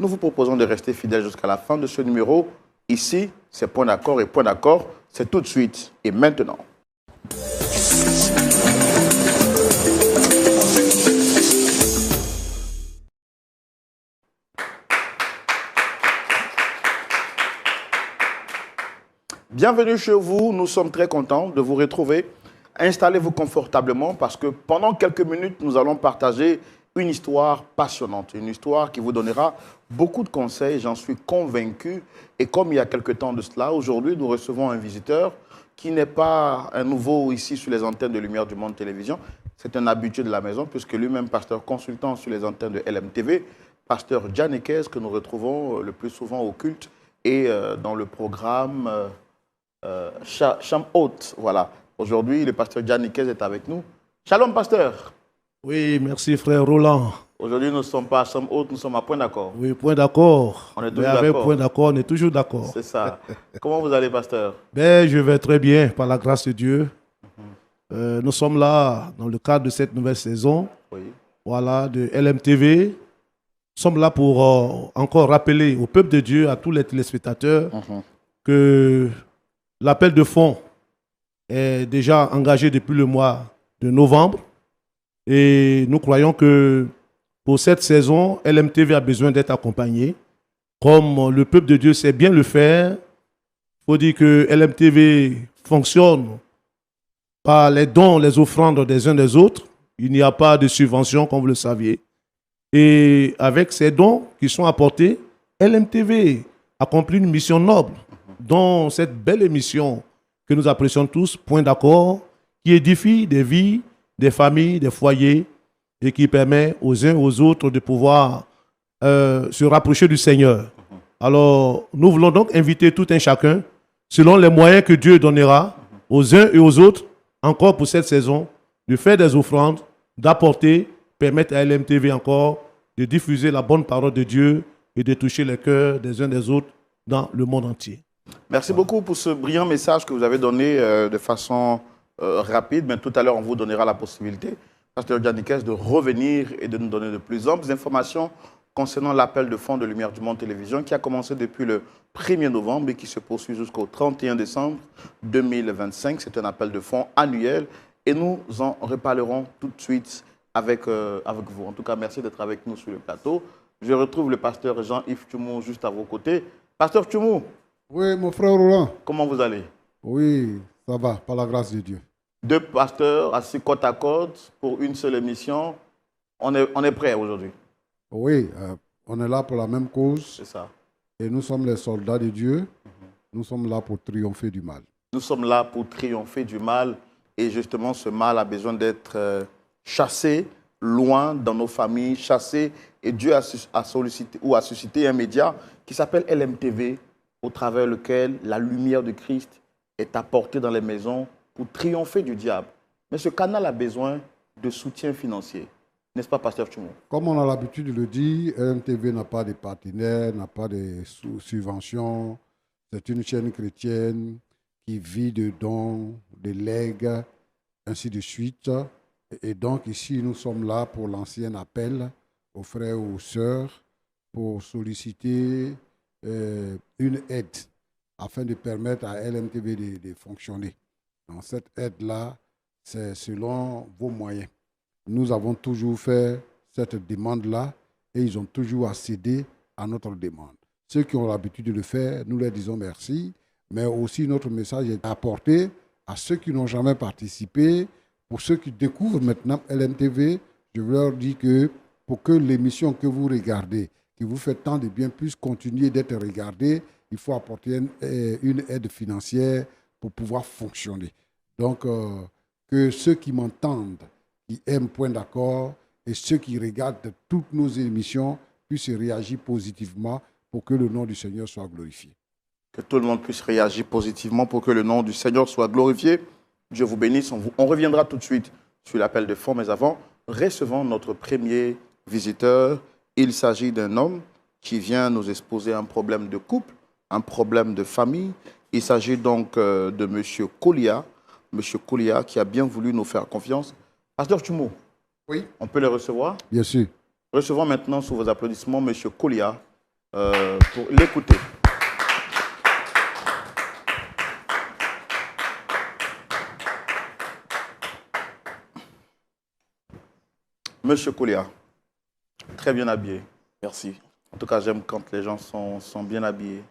Nous vous proposons de rester fidèles jusqu'à la fin de ce numéro. Ici, c'est Point d'accord et Point d'accord, c'est tout de suite et maintenant. Bienvenue chez vous, nous sommes très contents de vous retrouver. Installez-vous confortablement parce que pendant quelques minutes, nous allons partager une histoire passionnante, une histoire qui vous donnera beaucoup de conseils, j'en suis convaincu. Et comme il y a quelques temps de cela, aujourd'hui, nous recevons un visiteur qui n'est pas un nouveau ici sur les antennes de Lumière du Monde Télévision. C'est un habitué de la maison puisque lui-même, pasteur consultant sur les antennes de LMTV, pasteur Djanekez, que nous retrouvons le plus souvent au culte et dans le programme... Chambre haute, voilà. Aujourd'hui, le pasteur Djanekez est avec nous. Shalom, pasteur. Oui, merci, frère Roland. Aujourd'hui, nous ne sommes pas à Chambre haute, nous sommes à Point d'accord. Oui, Point d'accord. On est toujours avec d'accord. Point d'accord, on est toujours d'accord. C'est ça. Comment vous allez, pasteur? Je vais très bien, par la grâce de Dieu. Nous sommes là dans le cadre de cette nouvelle saison, voilà, de LMTV. Nous sommes là pour encore rappeler au peuple de Dieu, à tous les téléspectateurs, que l'appel de fonds est déjà engagé depuis le mois de novembre et nous croyons que pour cette saison, LMTV a besoin d'être accompagné. Comme le peuple de Dieu sait bien le faire, il faut dire que LMTV fonctionne par les dons, les offrandes des uns des autres. Il n'y a pas de subvention, comme vous le saviez. Et avec ces dons qui sont apportés, LMTV accomplit une mission noble, dont cette belle émission que nous apprécions tous, Point d'accord, qui édifie des vies, des familles, des foyers et qui permet aux uns et aux autres de pouvoir se rapprocher du Seigneur. Alors, nous voulons donc inviter tout un chacun, selon les moyens que Dieu donnera aux uns et aux autres, encore pour cette saison, de faire des offrandes, d'apporter, permettre à LMTV encore de diffuser la bonne parole de Dieu et de toucher les cœurs des uns des autres dans le monde entier. Merci beaucoup pour ce brillant message que vous avez donné de façon rapide. Mais tout à l'heure, on vous donnera la possibilité, pasteur Djanekez, de revenir et de nous donner de plus amples informations concernant l'appel de fonds de Lumière du Monde Télévision qui a commencé depuis le 1er novembre et qui se poursuit jusqu'au 31 décembre 2025. C'est un appel de fonds annuel et nous en reparlerons tout de suite avec vous. En tout cas, merci d'être avec nous sur le plateau. Je retrouve le pasteur Jean-Yves Tchoumou juste à vos côtés. Pasteur Tchoumou. Oui, mon frère Roland. Comment vous allez? Oui, ça va, par la grâce de Dieu. Deux pasteurs assis côte à côte pour une seule émission. On est prêts aujourd'hui. Oui, on est là pour la même cause. C'est ça. Et nous sommes les soldats de Dieu. Nous sommes là pour triompher du mal. Nous sommes là pour triompher du mal. Et justement, ce mal a besoin d'être chassé loin dans nos familles, chassé. Et Dieu a sollicité ou a suscité un média qui s'appelle LMTV, au travers lequel la lumière de Christ est apportée dans les maisons pour triompher du diable. Mais ce canal a besoin de soutien financier. N'est-ce pas, pasteur Tchoumou? Comme on a l'habitude de le dire, LMTV n'a pas de partenaires, n'a pas de subventions. C'est une chaîne chrétienne qui vit de dons, de legs, ainsi de suite. Et donc ici, nous sommes là pour lancer un appel aux frères et aux sœurs pour solliciter une aide afin de permettre à LMTV de fonctionner. Donc cette aide-là, c'est selon vos moyens. Nous avons toujours fait cette demande-là et ils ont toujours accédé à notre demande. Ceux qui ont l'habitude de le faire, nous leur disons merci, mais aussi notre message est apporté à ceux qui n'ont jamais participé. Pour ceux qui découvrent maintenant LMTV, je veux leur dire que pour que l'émission que vous regardez, qui vous fait tant de bien, puisse continuer d'être regardée, il faut apporter une aide financière pour pouvoir fonctionner. Donc, que ceux qui m'entendent, qui aiment Point d'accord, et ceux qui regardent toutes nos émissions puissent réagir positivement pour que le nom du Seigneur soit glorifié. Que tout le monde puisse réagir positivement pour que le nom du Seigneur soit glorifié. Dieu vous bénisse. On reviendra tout de suite sur l'appel de fonds, mais avant, recevons notre premier visiteur. Il s'agit d'un homme qui vient nous exposer un problème de couple, un problème de famille. Il s'agit donc de M. Kolia. M. Kolia qui a bien voulu nous faire confiance. Pasteur Tchoumou, oui, on peut le recevoir? Bien sûr. Recevons maintenant sous vos applaudissements M. Kolia pour l'écouter. Monsieur Koulia, très bien habillé. Merci. En tout cas, j'aime quand les gens sont bien habillés.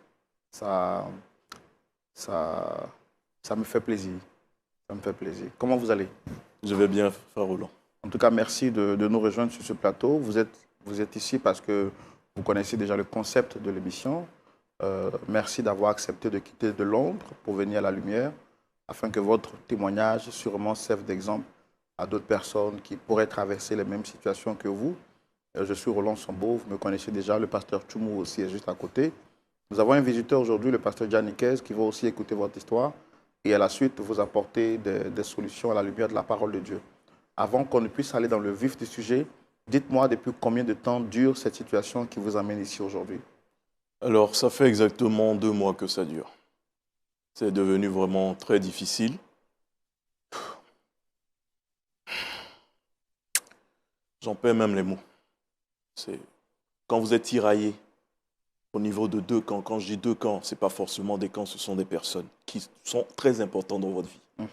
Ça me fait plaisir. Ça me fait plaisir. Comment vous allez? Je vais bien, frère Roland. En tout cas, merci de nous rejoindre sur ce plateau. Vous êtes ici parce que vous connaissez déjà le concept de l'émission. Merci d'avoir accepté de quitter de l'ombre pour venir à la lumière, afin que votre témoignage sûrement serve d'exemple à d'autres personnes qui pourraient traverser les mêmes situations que vous. Je suis Roland Sambo, vous me connaissez déjà, le pasteur Tchoumou aussi est juste à côté. Nous avons un visiteur aujourd'hui, le pasteur Janikez, qui va aussi écouter votre histoire et à la suite vous apporter des solutions à la lumière de la parole de Dieu. Avant qu'on ne puisse aller dans le vif du sujet, dites-moi depuis combien de temps dure cette situation qui vous amène ici aujourd'hui? Alors, ça fait exactement 2 mois que ça dure. C'est devenu vraiment très difficile. J'en perds même les mots. Quand vous êtes tiraillé au niveau de 2 camps, quand je dis 2 camps, ce n'est pas forcément des camps, ce sont des personnes qui sont très importantes dans votre vie.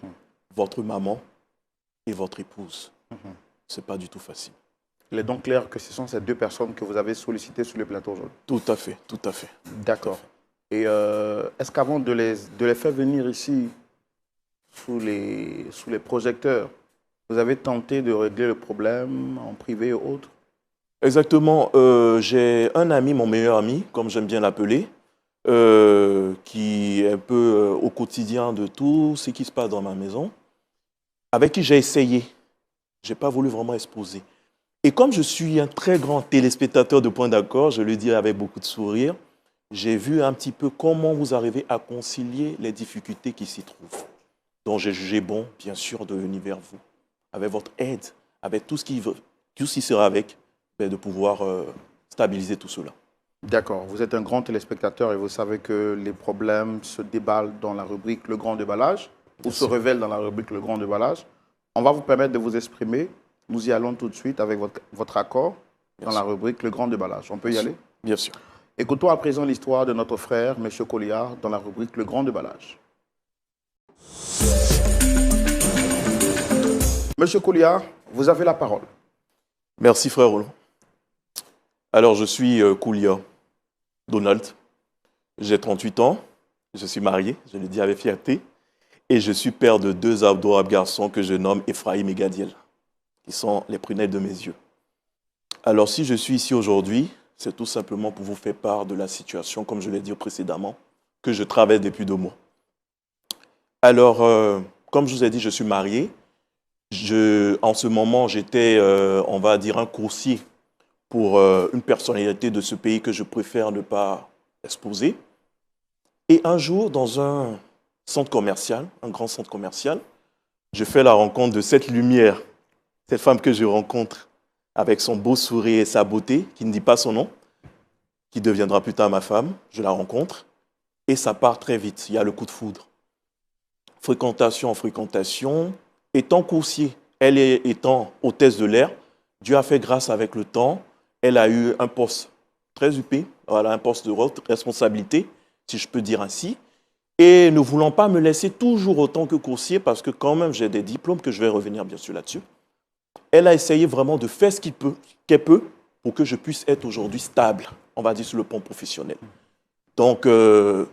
Votre maman et votre épouse. Ce n'est pas du tout facile. Il est donc clair que ce sont ces 2 personnes que vous avez sollicitées sur le plateau aujourd'hui? Tout à fait, tout à fait. D'accord. Et est-ce qu'avant de les faire venir ici, sous les projecteurs, vous avez tenté de régler le problème en privé ou autre? Exactement. J'ai un ami, mon meilleur ami, comme j'aime bien l'appeler, qui est un peu au quotidien de tout ce qui se passe dans ma maison, avec qui j'ai essayé. Je n'ai pas voulu vraiment exposer. Et comme je suis un très grand téléspectateur de Point d'accord, je le dis avec beaucoup de sourire, j'ai vu un petit peu comment vous arrivez à concilier les difficultés qui s'y trouvent. Donc j'ai jugé bon, bien sûr, de venir vers vous, avec votre aide, avec tout ce qui sera avec, de pouvoir stabiliser tout cela. D'accord. Vous êtes un grand téléspectateur et vous savez que les problèmes se déballent dans la rubrique Le Grand Déballage, ou se révèlent dans la rubrique Le Grand Déballage. On va vous permettre de vous exprimer. Nous y allons tout de suite avec votre accord dans la rubrique Le Grand Déballage. On peut y aller? Bien sûr. Écoutons à présent l'histoire de notre frère, M. Koulia, dans la rubrique Le Grand Déballage. M. Koulia, vous avez la parole. Merci, frère Roland. Alors, je suis Koulia Donald. J'ai 38 ans. Je suis marié, je le dis avec fierté. Et je suis père de 2 adorables garçons que je nomme Ephraïm et Gadiel, qui sont les prunelles de mes yeux. Alors, si je suis ici aujourd'hui, c'est tout simplement pour vous faire part de la situation, comme je l'ai dit précédemment, que je traverse depuis 2 mois. Alors, comme je vous ai dit, je suis marié. En ce moment, j'étais, on va dire, un coursier pour une personnalité de ce pays que je préfère ne pas exposer. Et un jour, dans un centre commercial, un grand centre commercial, je fais la rencontre de cette lumière, cette femme que je rencontre avec son beau sourire et sa beauté, qui ne dit pas son nom, qui deviendra plus tard ma femme. Je la rencontre et ça part très vite. Il y a le coup de foudre. Fréquentation en fréquentation. Étant coursier, elle étant hôtesse de l'air, Dieu a fait grâce avec le temps. Elle a eu un poste très huppé, voilà, un poste de responsabilité, si je peux dire ainsi. Et ne voulant pas me laisser toujours autant que coursier, parce que quand même j'ai des diplômes, que je vais revenir bien sûr là-dessus, elle a essayé vraiment de faire ce qu'elle peut pour que je puisse être aujourd'hui stable, on va dire sur le plan professionnel. Donc, de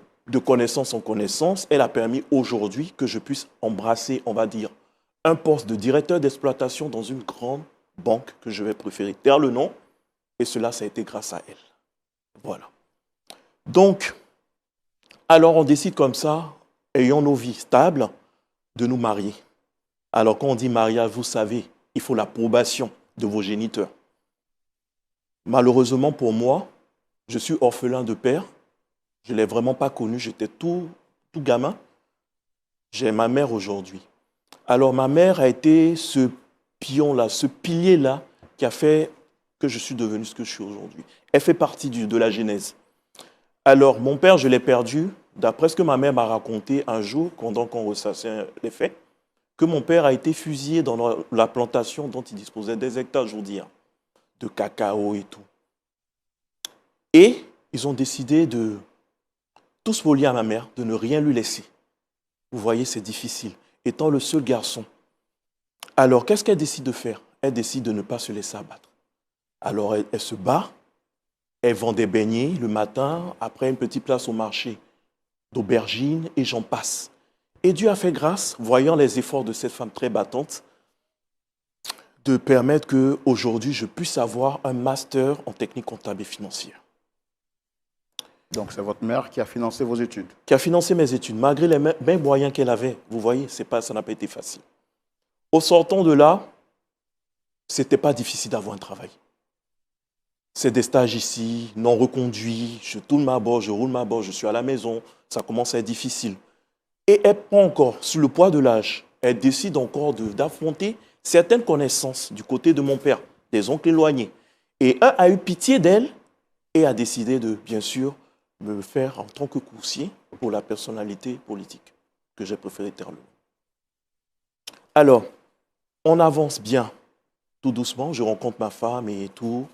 connaissance en connaissance, elle a permis aujourd'hui que je puisse embrasser, on va dire, un poste de directeur d'exploitation dans une grande banque que je vais préférer taire le nom. Et cela, ça a été grâce à elle. Voilà. Donc, alors on décide comme ça, ayant nos vies stables, de nous marier. Alors quand on dit mariage, vous savez, il faut l'approbation de vos géniteurs. Malheureusement pour moi, je suis orphelin de père. Je ne l'ai vraiment pas connu, j'étais tout gamin. J'ai ma mère aujourd'hui. Alors ma mère a été ce pion-là, ce pilier-là qui a fait que je suis devenu ce que je suis aujourd'hui. Elle fait partie de la genèse. Alors mon père, je l'ai perdu, d'après ce que ma mère m'a raconté un jour, pendant qu'on ressassait les faits, que mon père a été fusillé dans la plantation dont il disposait des hectares, je vous dis, de cacao et tout. Et ils ont décidé de tous voler à ma mère, de ne rien lui laisser. Vous voyez, c'est difficile. Étant le seul garçon. Alors, qu'est-ce qu'elle décide de faire? Elle décide de ne pas se laisser abattre. Alors, elle se bat. Elle vend des beignets le matin, après une petite place au marché d'aubergines, et j'en passe. Et Dieu a fait grâce, voyant les efforts de cette femme très battante, de permettre qu'aujourd'hui, je puisse avoir un master en technique comptable et financière. Donc, c'est votre mère qui a financé vos études? Qui a financé mes études, malgré les mêmes moyens qu'elle avait. Vous voyez, ça n'a pas été facile. Au sortant de là, ce n'était pas difficile d'avoir un travail. C'est des stages ici, non reconduits, je tourne ma bosse, je roule ma bosse, je suis à la maison, ça commence à être difficile. Et elle prend encore, sur le poids de l'âge, elle décide encore d'affronter certaines connaissances du côté de mon père, des oncles éloignés. Et un a eu pitié d'elle et a décidé de, bien sûr, me faire en tant que coursier pour la personnalité politique que j'ai préféré taire le nom. Alors, on avance bien, tout doucement, je rencontre ma femme et tout.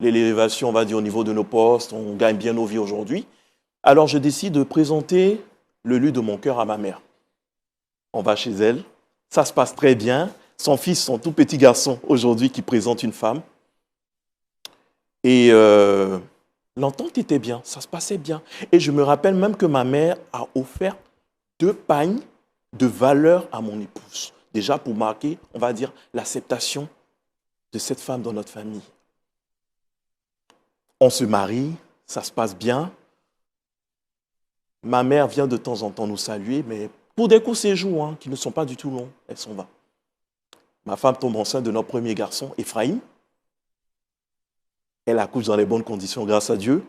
L'élévation, on va dire, au niveau de nos postes, on gagne bien nos vies aujourd'hui. Alors, je décide de présenter le lieu de mon cœur à ma mère. On va chez elle, ça se passe très bien. Son fils, son tout petit garçon, aujourd'hui, qui présente une femme. Et l'entente était bien, ça se passait bien. Et je me rappelle même que ma mère a offert 2 pagnes de valeur à mon épouse. Déjà pour marquer, on va dire, l'acceptation de cette femme dans notre famille. On se marie, ça se passe bien. Ma mère vient de temps en temps nous saluer, mais pour des courts séjours qui ne sont pas du tout longs, elle s'en va. Ma femme tombe enceinte de notre premier garçon, Ephraim. Elle accouche dans les bonnes conditions, grâce à Dieu.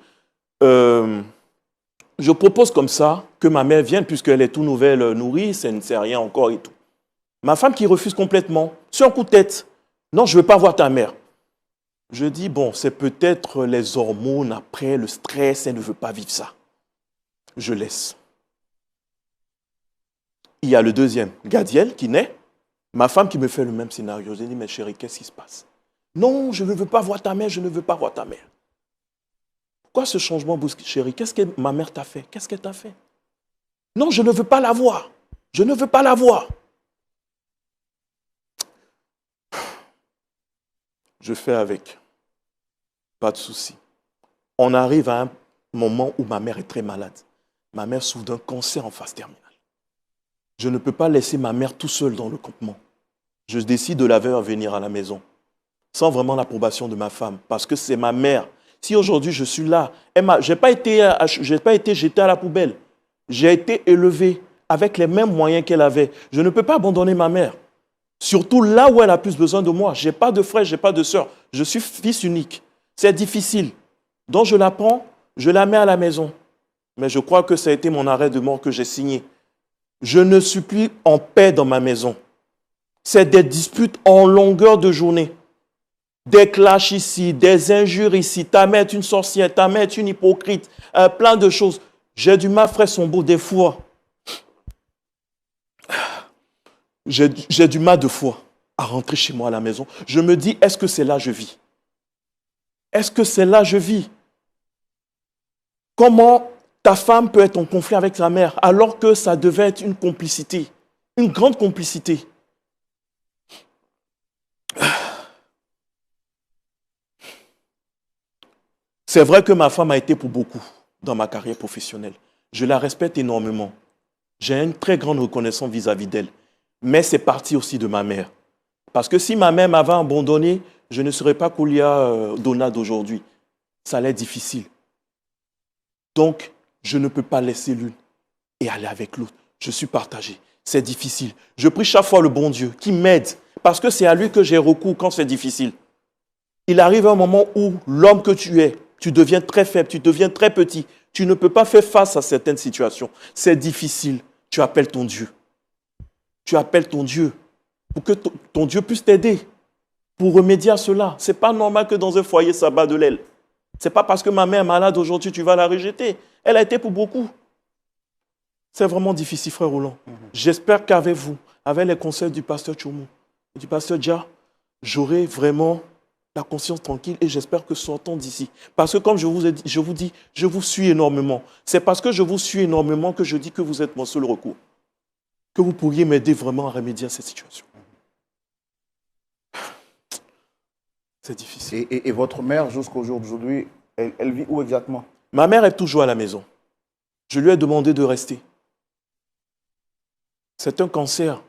Je propose comme ça que ma mère vienne, puisqu'elle est toute nouvelle nourrice, elle ne sait rien encore et tout. Ma femme qui refuse complètement, sur un coup de tête. Non, je ne veux pas voir ta mère. Je dis, bon, c'est peut-être les hormones après, le stress, elle ne veut pas vivre ça. Je laisse. Il y a le deuxième, Gadiel, qui naît. Ma femme qui me fait le même scénario. Je dis, mais chérie, qu'est-ce qui se passe? Non, je ne veux pas voir ta mère, je ne veux pas voir ta mère. Pourquoi ce changement brusque, chérie? Qu'est-ce que ma mère t'a fait? Qu'est-ce qu'elle t'a fait? Non, je ne veux pas la voir. Je ne veux pas la voir. Je fais avec. Pas de souci. On arrive à un moment où ma mère est très malade. Ma mère souffre d'un cancer en phase terminale. Je ne peux pas laisser ma mère tout seule dans le campement. Je décide de la faire venir à la maison, sans vraiment l'approbation de ma femme, parce que c'est ma mère. Si aujourd'hui je suis là, je n'ai pas été jeté à la poubelle. J'ai été élevé avec les mêmes moyens qu'elle avait. Je ne peux pas abandonner ma mère. Surtout là où elle a plus besoin de moi. Je n'ai pas de frère, je n'ai pas de sœur. Je suis fils unique. C'est difficile. Donc je la prends, je la mets à la maison. Mais je crois que ça a été mon arrêt de mort que j'ai signé. Je ne suis plus en paix dans ma maison. C'est des disputes en longueur de journée. Des clashs ici, des injures ici. Ta mère est une sorcière, ta mère est une hypocrite. Plein de choses. J'ai du mal, frère Sombo, des fois. J'ai du mal de fois à rentrer chez moi à la maison. Je me dis, est-ce que c'est là que je vis? Est-ce que c'est là que je vis? Comment ta femme peut être en conflit avec ta mère alors que ça devait être une complicité, une grande complicité? C'est vrai que ma femme a été pour beaucoup dans ma carrière professionnelle. Je la respecte énormément. J'ai une très grande reconnaissance vis-à-vis d'elle. Mais c'est parti aussi de ma mère. Parce que si ma mère m'avait abandonné, je ne serais pas Koulia Donald d'aujourd'hui. Ça allait être difficile. Donc, je ne peux pas laisser l'une et aller avec l'autre. Je suis partagé. C'est difficile. Je prie chaque fois le bon Dieu qui m'aide. Parce que c'est à lui que j'ai recours quand c'est difficile. Il arrive un moment où l'homme que tu es, tu deviens très faible, tu deviens très petit. Tu ne peux pas faire face à certaines situations. C'est difficile. Tu appelles ton Dieu. Tu appelles ton Dieu pour que ton Dieu puisse t'aider pour remédier à cela. Ce n'est pas normal que dans un foyer, ça bat de l'aile. Ce n'est pas parce que ma mère est malade aujourd'hui, tu vas la rejeter. Elle a été pour beaucoup. C'est vraiment difficile, frère Roland. J'espère qu'avec vous, avec les conseils du pasteur Tchoumou et du pasteur Dia, j'aurai vraiment la conscience tranquille et j'espère que sortons d'ici. Parce que comme je vous dis, je vous suis énormément. C'est parce que je vous suis énormément que je dis que vous êtes mon seul recours. Que vous pourriez m'aider vraiment à remédier à cette situation. C'est difficile. Et votre mère, jusqu'au jour d'aujourd'hui, elle vit où exactement? Ma mère est toujours à la maison. Je lui ai demandé de rester. C'est un cancer.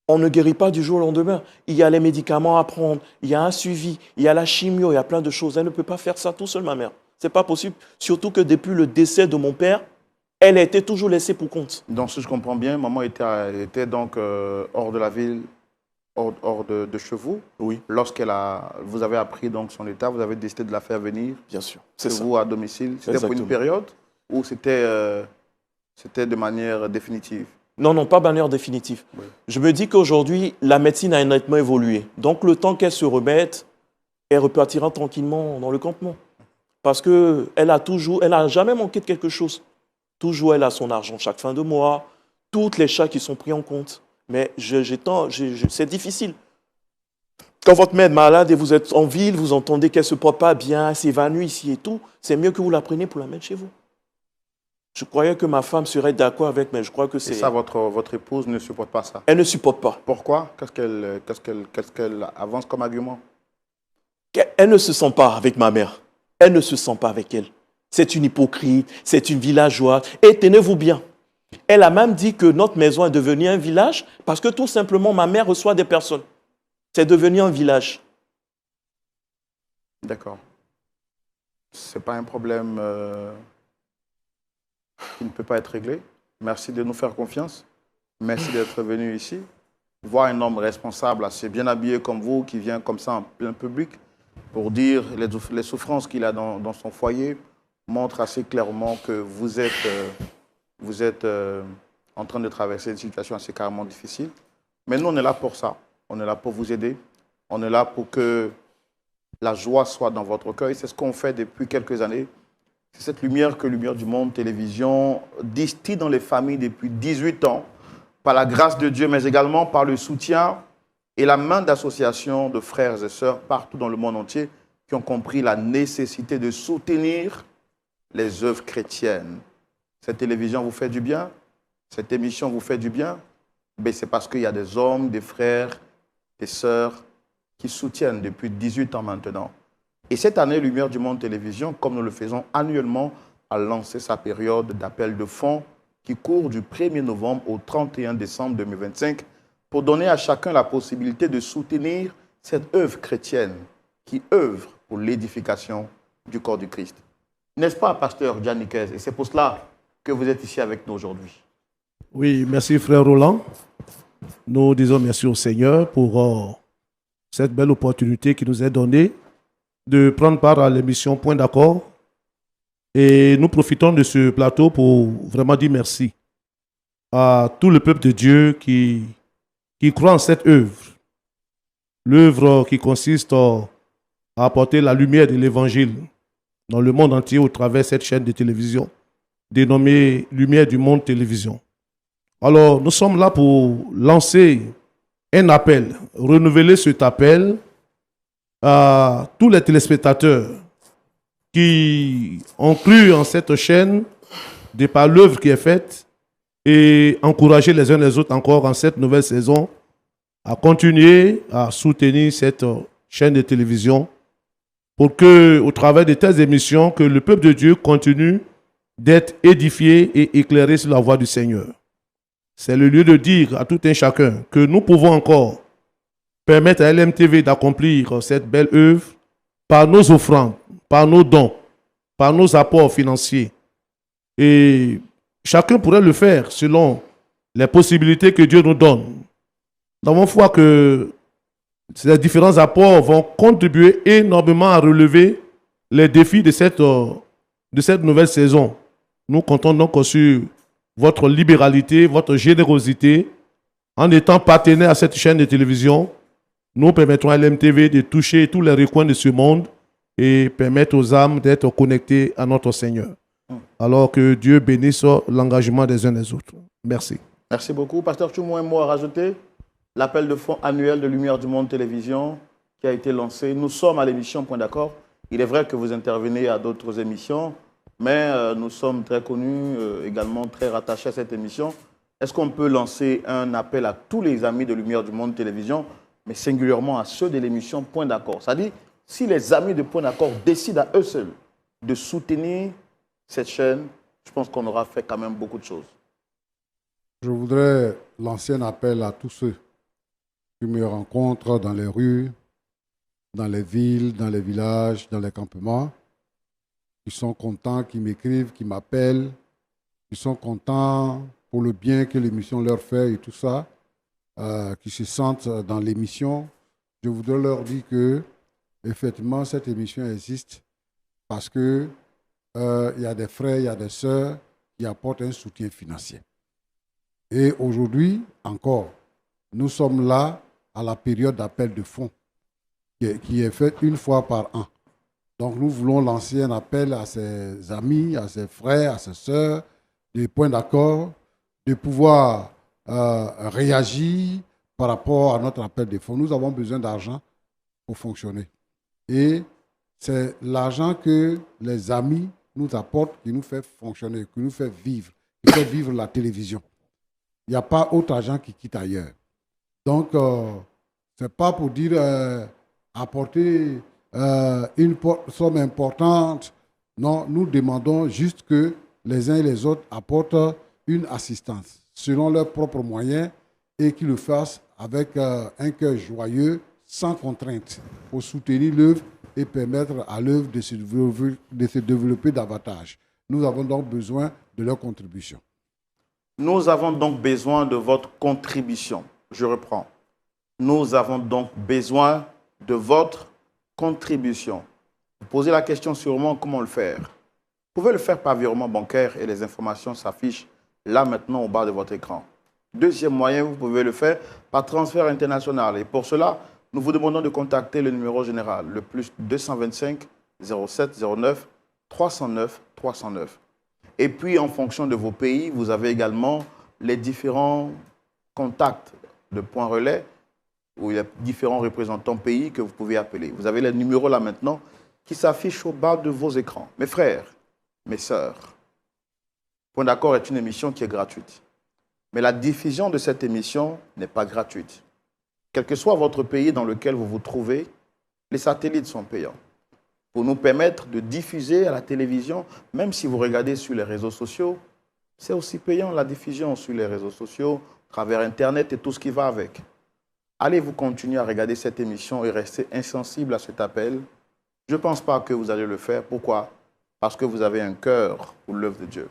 On ne guérit pas du jour au lendemain. Il y a les médicaments à prendre, il y a un suivi, il y a la chimio, il y a plein de choses. Elle ne peut pas faire ça tout seule, ma mère. Ce n'est pas possible. Surtout que depuis le décès de mon père, elle a été toujours laissée pour compte. Donc, si je comprends bien, maman était donc hors de la ville, hors de chez vous. Oui. Vous avez appris donc son état, vous avez décidé de la faire venir. Bien sûr. C'est ça. Vous à domicile. C'était pour une période ou c'était de manière définitive? Non, non, pas de manière définitive. Oui. Je me dis qu'aujourd'hui, la médecine a nettement évolué. Donc, le temps qu'elle se remette, elle repartira tranquillement dans le campement. Parce qu'elle n'a jamais manqué de quelque chose. Toujours, elle a son argent chaque fin de mois, toutes les charges qui sont pris en compte. Mais c'est difficile. Quand votre mère est malade et vous êtes en ville, vous entendez qu'elle ne se porte pas bien, elle s'évanouit ici et tout, c'est mieux que vous la preniez pour la mettre chez vous. Je croyais que ma femme serait d'accord avec, mais je crois que c'est... Et ça, votre épouse ne supporte pas ça? Elle ne supporte pas. Pourquoi? Qu'est-ce qu'elle avance comme argument? Elle ne se sent pas avec ma mère. Elle ne se sent pas avec elle. C'est une hypocrite, c'est une villageoise. Et tenez-vous bien, elle a même dit que notre maison est devenue un village parce que tout simplement, ma mère reçoit des personnes. C'est devenu un village. D'accord. Ce n'est pas un problème qui ne peut pas être réglé. Merci de nous faire confiance. Merci d'être venu ici. Voir un homme responsable, assez bien habillé comme vous, qui vient comme ça en plein public, pour dire les souffrances qu'il a dans son foyer, montre assez clairement que vous êtes en train de traverser une situation assez carrément difficile. Mais nous, on est là pour ça. On est là pour vous aider. On est là pour que la joie soit dans votre cœur. C'est ce qu'on fait depuis quelques années. C'est cette lumière que Lumière du Monde Télévision distille dans les familles depuis 18 ans, par la grâce de Dieu, mais également par le soutien et la main d'associations de frères et sœurs partout dans le monde entier qui ont compris la nécessité de soutenir les œuvres chrétiennes. Cette télévision vous fait du bien, cette émission vous fait du bien, mais c'est parce qu'il y a des hommes, des frères, des sœurs qui soutiennent depuis 18 ans maintenant. Et cette année, Lumière du Monde Télévision, comme nous le faisons annuellement, a lancé sa période d'appel de fonds qui court du 1er novembre au 31 décembre 2025 pour donner à chacun la possibilité de soutenir cette œuvre chrétienne qui œuvre pour l'édification du corps du Christ. N'est-ce pas, pasteur Gianniquez? Et c'est pour cela que vous êtes ici avec nous aujourd'hui. Oui, merci frère Roland. Nous disons merci au Seigneur pour cette belle opportunité qui nous est donnée de prendre part à l'émission Point d'accord. Et nous profitons de ce plateau pour vraiment dire merci à tout le peuple de Dieu qui croit en cette œuvre. L'œuvre qui consiste à apporter la lumière de l'Évangile dans le monde entier au travers de cette chaîne de télévision dénommée Lumière du Monde Télévision. Alors, nous sommes là pour lancer un appel, renouveler cet appel à tous les téléspectateurs qui ont cru en cette chaîne de par l'œuvre qui est faite et encourager les uns les autres encore en cette nouvelle saison à continuer à soutenir cette chaîne de télévision pour que, au travers de telles émissions, que le peuple de Dieu continue d'être édifié et éclairé sur la voie du Seigneur. C'est le lieu de dire à tout un chacun que nous pouvons encore permettre à LMTV d'accomplir cette belle œuvre par nos offrandes, par nos dons, par nos apports financiers. Et chacun pourrait le faire selon les possibilités que Dieu nous donne. Nous avons foi que ces différents apports vont contribuer énormément à relever les défis de cette nouvelle saison. Nous comptons donc sur votre libéralité, votre générosité. En étant partenaire à cette chaîne de télévision, nous permettrons à LMTV de toucher tous les recoins de ce monde et permettre aux âmes d'être connectées à notre Seigneur. Alors que Dieu bénisse l'engagement des uns des autres. Merci. Merci beaucoup. Pasteur Tchoumou, un mot à rajouter? L'appel de fonds annuel de Lumière du Monde Télévision qui a été lancée. Nous sommes à l'émission Point d'accord. Il est vrai que vous intervenez à d'autres émissions, mais nous sommes très connus, également très rattachés à cette émission. Est-ce qu'on peut lancer un appel à tous les amis de Lumière du Monde Télévision, mais singulièrement à ceux de l'émission Point d'accord? C'est-à-dire, si les amis de Point d'accord décident à eux seuls de soutenir cette chaîne, je pense qu'on aura fait quand même beaucoup de choses. Je voudrais lancer un appel à tous ceux qui me rencontrent dans les rues, dans les villes, dans les villages, dans les campements, qui sont contents, qui m'écrivent, qui m'appellent, qui sont contents pour le bien que l'émission leur fait et tout ça, qui se sentent dans l'émission. Je voudrais leur dire que, effectivement, cette émission existe parce que il y a des frères, il y a des sœurs qui apportent un soutien financier. Et aujourd'hui, encore, nous sommes là à la période d'appel de fonds qui est faite une fois par an. Donc, nous voulons lancer un appel à ses amis, à ses frères, à ses sœurs, des points d'accord, de pouvoir réagir par rapport à notre appel de fonds. Nous avons besoin d'argent pour fonctionner. Et c'est l'argent que les amis nous apportent qui nous fait fonctionner, qui nous fait vivre, qui fait vivre la télévision. Il n'y a pas autre argent qui quitte ailleurs. Donc, ce n'est pas pour dire apporter une somme importante. Non, nous demandons juste que les uns et les autres apportent une assistance selon leurs propres moyens et qu'ils le fassent avec un cœur joyeux, sans contrainte, pour soutenir l'œuvre et permettre à l'œuvre de se développer davantage. Nous avons donc besoin de leur contribution. Nous avons donc besoin de votre contribution. Je reprends. Nous avons donc besoin de votre contribution. Vous posez la question sûrement comment le faire. Vous pouvez le faire par virement bancaire et les informations s'affichent là maintenant au bas de votre écran. Deuxième moyen, vous pouvez le faire par transfert international. Et pour cela, nous vous demandons de contacter le numéro général, le plus 225 07 09 309 309. Et puis, en fonction de vos pays, vous avez également les différents contacts de points relais où il y a différents représentants pays que vous pouvez appeler. Vous avez les numéros là maintenant qui s'affichent au bas de vos écrans. Mes frères, mes sœurs, Point d'accord est une émission qui est gratuite. Mais la diffusion de cette émission n'est pas gratuite. Quel que soit votre pays dans lequel vous vous trouvez, les satellites sont payants. Pour nous permettre de diffuser à la télévision, même si vous regardez sur les réseaux sociaux, c'est aussi payant la diffusion sur les réseaux sociaux, à travers Internet et tout ce qui va avec. Allez-vous continuer à regarder cette émission et rester insensible à cet appel? Je ne pense pas que vous allez le faire. Pourquoi? Parce que vous avez un cœur pour l'œuvre de Dieu.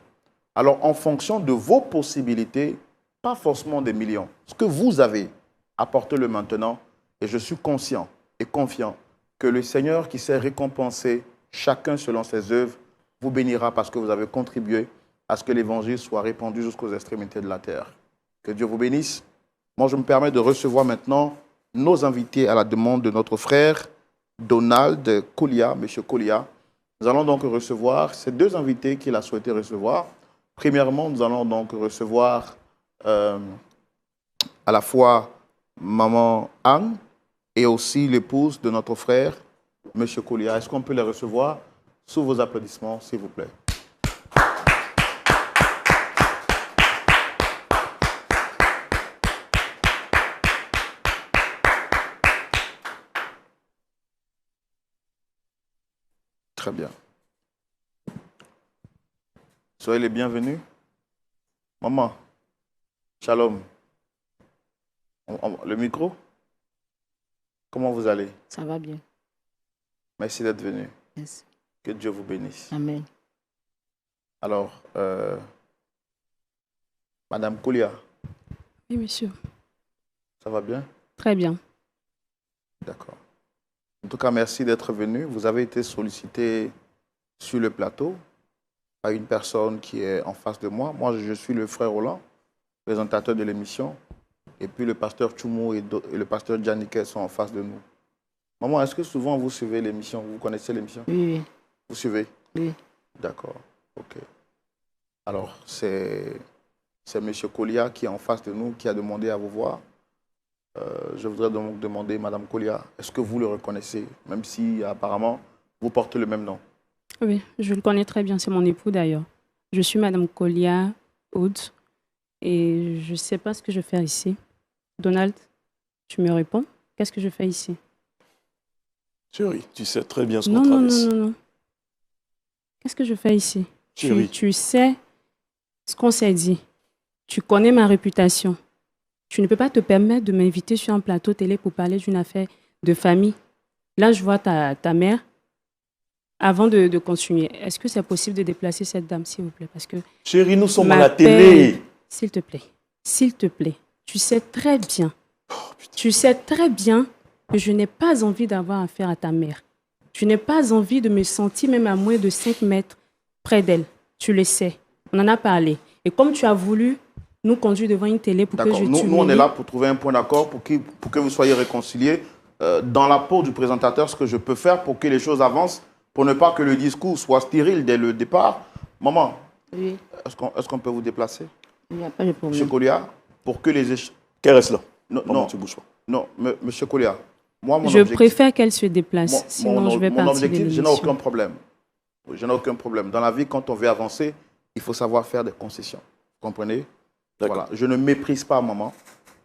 Alors, en fonction de vos possibilités, pas forcément des millions, ce que vous avez, apportez-le maintenant. Et je suis conscient et confiant que le Seigneur qui sait récompenser chacun selon ses œuvres vous bénira parce que vous avez contribué à ce que l'évangile soit répandu jusqu'aux extrémités de la terre. Que Dieu vous bénisse. Moi, je me permets de recevoir maintenant nos invités à la demande de notre frère Donald Koulia, M. Koulia. Nous allons donc recevoir ces deux invités qu'il a souhaité recevoir. Premièrement, nous allons donc recevoir à la fois maman Anne et aussi l'épouse de notre frère, M. Koulia. Est-ce qu'on peut les recevoir sous vos applaudissements, s'il vous plaît? Très bien. Soyez les bienvenus. Maman, shalom. Le micro? Comment vous allez? Ça va bien. Merci d'être venu. Merci. Que Dieu vous bénisse. Amen. Alors, Madame Koulia. Oui, monsieur. Ça va bien? Très bien. D'accord. En tout cas, merci d'être venu. Vous avez été sollicité sur le plateau par une personne qui est en face de moi. Moi, je suis le frère Roland, présentateur de l'émission. Et puis le pasteur Tchoumo et le pasteur Djanike sont en face de nous. Maman, est-ce que souvent vous suivez l'émission? Vous connaissez l'émission? Oui, oui. Vous suivez? Oui. D'accord. OK. Alors, c'est M. Koulia qui est en face de nous, qui a demandé à vous voir. Je voudrais donc demander, Madame Kolia, est-ce que vous le reconnaissez, même si apparemment vous portez le même nom? Oui, je le connais très bien, c'est mon époux d'ailleurs. Je suis Madame Kolia Oud et je ne sais pas ce que je fais ici. Donald, tu me réponds? Qu'est-ce que je fais ici? Chérie, tu sais très bien ce qu'on Non, non, traverse. non, non, non. Qu'est-ce que je fais ici? Chérie. Tu sais ce qu'on s'est dit. Tu connais ma réputation. Tu ne peux pas te permettre de m'inviter sur un plateau télé pour parler d'une affaire de famille. Là, je vois ta mère. Avant de continuer, est-ce que c'est possible de déplacer cette dame, s'il vous plaît? Parce que Chérie, nous sommes à la m'appelle. télé. S'il te plaît, s'il te plaît, tu sais très bien que je n'ai pas envie d'avoir affaire à ta mère. Je n'ai pas envie de me sentir même à moins de 5 mètres près d'elle. Tu le sais, on en a parlé. Et comme tu as voulu nous conduire devant une télé pour que D'accord. je Nous, t'humilie. on est là pour trouver un point d'accord, pour que vous soyez réconciliés. Dans la peau du présentateur, ce que je peux faire pour que les choses avancent, pour ne pas que le discours soit stérile dès le départ. Maman, Oui, est-ce qu'on peut vous déplacer? il n'y a pas de Monsieur problème. Kolia, pour que les échanges... Qu'elle reste là. Non, Maman, non, tu bouges pas. non, Monsieur Kolia, moi, mon Je objectif... préfère qu'elle se déplace, sinon je vais mon partir de objectif, je n'ai l'émission. aucun problème. Je n'ai aucun problème. Dans la vie, quand on veut avancer, il faut savoir faire des concessions. Vous comprenez? D'accord. Voilà. Je ne méprise pas maman,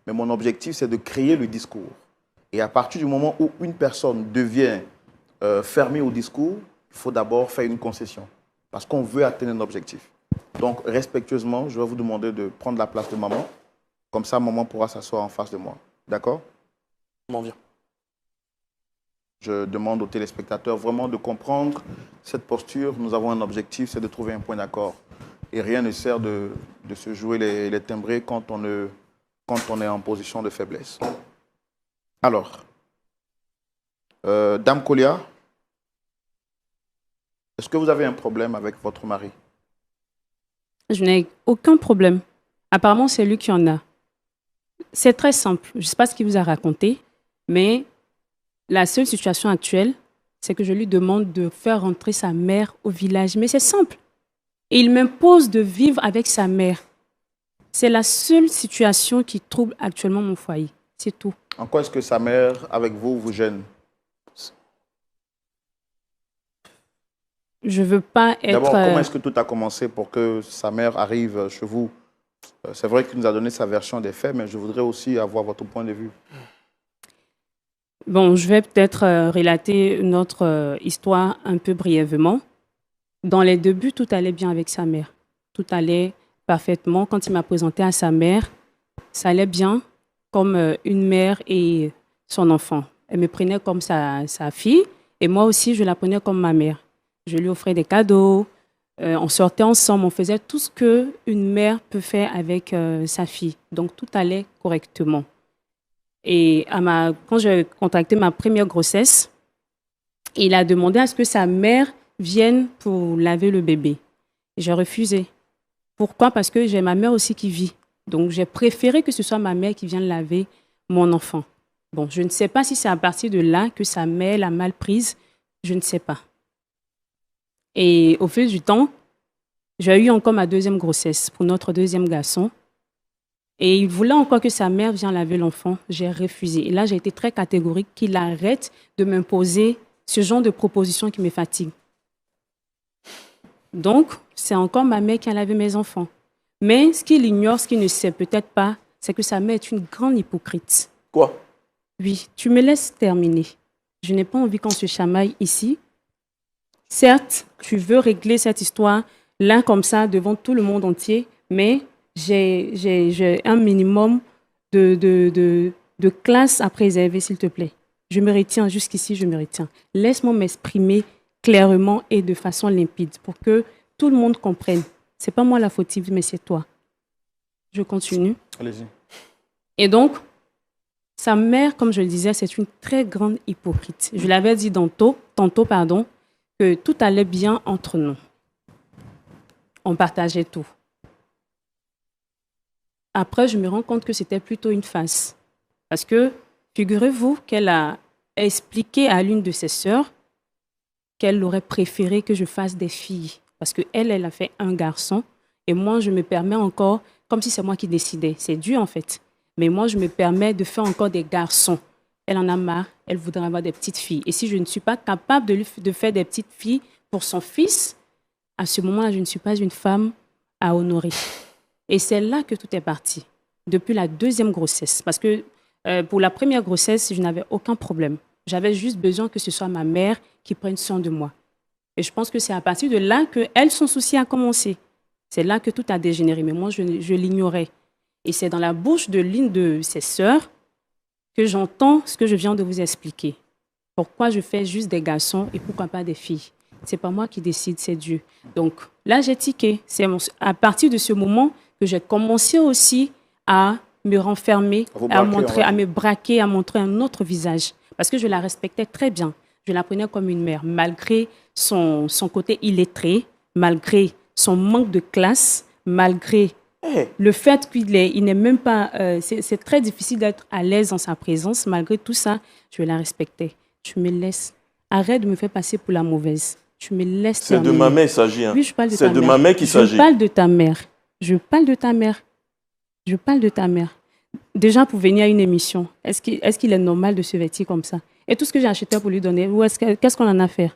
mais mon objectif, c'est de créer le discours. Et à partir du moment où une personne devient fermée au discours, il faut d'abord faire une concession. Parce qu'on veut atteindre un objectif. Donc, respectueusement, je vais vous demander de prendre la place de maman. Comme ça, maman pourra s'asseoir en face de moi. D'accord? Maman, viens. Je demande aux téléspectateurs vraiment de comprendre cette posture. Nous avons un objectif, c'est de trouver un point d'accord. Et rien ne sert de se jouer les timbrés quand on est en position de faiblesse. Alors, Dame Kolia, est-ce que vous avez un problème avec votre mari? Je n'ai aucun problème. Apparemment, c'est lui qui en a. C'est très simple. Je ne sais pas ce qu'il vous a raconté, mais la seule situation actuelle, c'est que je lui demande de faire rentrer sa mère au village. Mais c'est simple. Et il m'impose de vivre avec sa mère. C'est la seule situation qui trouble actuellement mon foyer. C'est tout. En quoi est-ce que sa mère, avec vous gêne? Je ne veux pas être... D'abord, comment est-ce que tout a commencé pour que sa mère arrive chez vous? C'est vrai qu'il nous a donné sa version des faits, mais je voudrais aussi avoir votre point de vue. Bon, je vais peut-être relater notre histoire un peu brièvement. Dans les débuts, tout allait bien avec sa mère. Tout allait parfaitement. Quand il m'a présenté à sa mère, ça allait bien, comme une mère et son enfant. Elle me prenait comme sa fille, et moi aussi, je la prenais comme ma mère. Je lui offrais des cadeaux, on sortait ensemble, on faisait tout ce qu'une mère peut faire avec sa fille. Donc, tout allait correctement. Et quand j'ai contracté ma première grossesse, il a demandé à ce que sa mère vienne pour laver le bébé. J'ai refusé. Pourquoi? Parce que j'ai ma mère aussi qui vit. Donc, j'ai préféré que ce soit ma mère qui vienne laver mon enfant. Bon, je ne sais pas si c'est à partir de là que sa mère l'a mal prise. Je ne sais pas. Et au fil du temps, j'ai eu encore ma deuxième grossesse pour notre deuxième garçon. Et il voulait encore que sa mère vienne laver l'enfant. J'ai refusé. Et là, j'ai été très catégorique qu'il arrête de m'imposer ce genre de propositions qui me fatigue. Donc, c'est encore ma mère qui a lavé mes enfants. Mais ce qu'il ignore, ce qu'il ne sait peut-être pas, c'est que sa mère est une grande hypocrite. Quoi? Oui, tu me laisses terminer. Je n'ai pas envie qu'on se chamaille ici. Certes, tu veux régler cette histoire là comme ça devant tout le monde entier, mais j'ai un minimum de classe à préserver, s'il te plaît. Je me retiens jusqu'ici, je me retiens. Laisse-moi m'exprimer clairement et de façon limpide pour que tout le monde comprenne. Ce n'est pas moi la fautive, mais c'est toi. Je continue. Allez-y. Et donc, sa mère, comme je le disais, c'est une très grande hypocrite. Je l'avais dit tantôt, que tout allait bien entre nous. On partageait tout. Après, je me rends compte que c'était plutôt une farce. Parce que, figurez-vous qu'elle a expliqué à l'une de ses sœurs qu'elle aurait préféré que je fasse des filles. Parce qu'elle, elle a fait un garçon. Et moi, je me permets encore, comme si c'est moi qui décidais. C'est Dieu, en fait. Mais moi, je me permets de faire encore des garçons. Elle en a marre, elle voudrait avoir des petites filles. Et si je ne suis pas capable de faire des petites filles pour son fils, à ce moment-là, je ne suis pas une femme à honorer. Et c'est là que tout est parti, depuis la deuxième grossesse. Parce que pour la première grossesse, je n'avais aucun problème. J'avais juste besoin que ce soit ma mère qui prenne soin de moi. Et je pense que c'est à partir de là que elle, son souci a commencé. C'est là que tout a dégénéré. Mais moi, je l'ignorais. Et c'est dans la bouche de l'une de ses sœurs que j'entends ce que je viens de vous expliquer. Pourquoi je fais juste des garçons et pourquoi pas des filles? C'est pas moi qui décide, c'est Dieu. Donc là, j'ai tiqué. C'est à partir de ce moment que j'ai commencé aussi à me renfermer, à me braquer, à montrer un autre visage. Parce que je la respectais très bien. Je la prenais comme une mère, malgré son côté illettré, malgré son manque de classe, malgré le fait qu'il n'est même pas... c'est très difficile d'être à l'aise en sa présence. Malgré tout ça, je la respectais. Tu me laisses. Arrête de me faire passer pour la mauvaise. Tu me laisses terminer. C'est de ma mère qu'il s'agit. Hein. Oui, je parle de ta mère. C'est de ma mère qu'il s'agit. Je parle de ta mère. Je parle de ta mère. Je parle de ta mère. Déjà, pour venir à une émission, est-ce qu'il est normal de se vêtir comme ça? Et tout ce que j'ai acheté pour lui donner, qu'est-ce qu'on en a fait?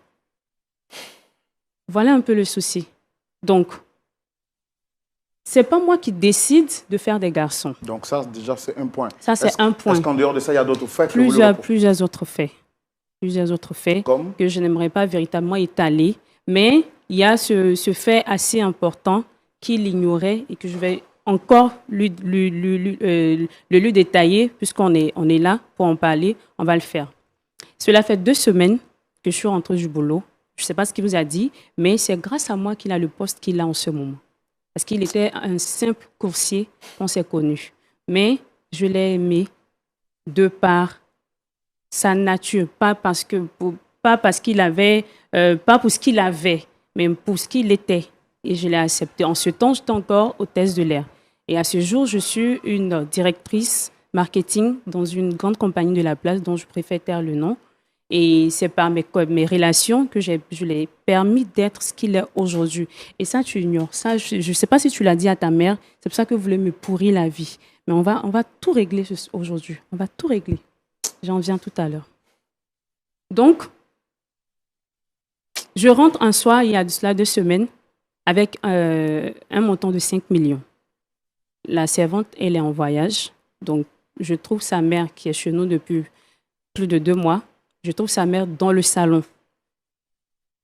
Voilà un peu le souci. Donc, c'est pas moi qui décide de faire des garçons. Donc ça, déjà, c'est un point. Ça, c'est un point. Est-ce qu'en dehors de ça, il y a d'autres faits? Plusieurs autres faits. Plusieurs autres faits que je n'aimerais pas véritablement étaler. Mais il y a ce fait assez important qu'il ignorait et que je vais encore le lui détailler, puisqu'on est là pour en parler, on va le faire. Cela fait 2 semaines que je suis rentrée du boulot. Je ne sais pas ce qu'il vous a dit, mais c'est grâce à moi qu'il a le poste qu'il a en ce moment. Parce qu'il était un simple coursier qu'on s'est connu. Mais je l'ai aimé de par sa nature, pas pour ce qu'il avait, mais pour ce qu'il était. Et je l'ai accepté. En ce temps, j'étais encore hôtesse de l'air. Et à ce jour, je suis une directrice marketing dans une grande compagnie de la place dont je préfère taire le nom. Et c'est par mes relations que je l'ai permis d'être ce qu'il est aujourd'hui. Et ça, tu ignores. Ça, je ne sais pas si tu l'as dit à ta mère. C'est pour ça que vous voulez me pourrir la vie. Mais on va tout régler aujourd'hui. On va tout régler. J'en viens tout à l'heure. Donc, je rentre un soir, il y a de cela 2 semaines, avec un montant de 5 millions. La servante, elle est en voyage. Donc, je trouve sa mère qui est chez nous depuis plus de 2 mois. Je trouve sa mère dans le salon.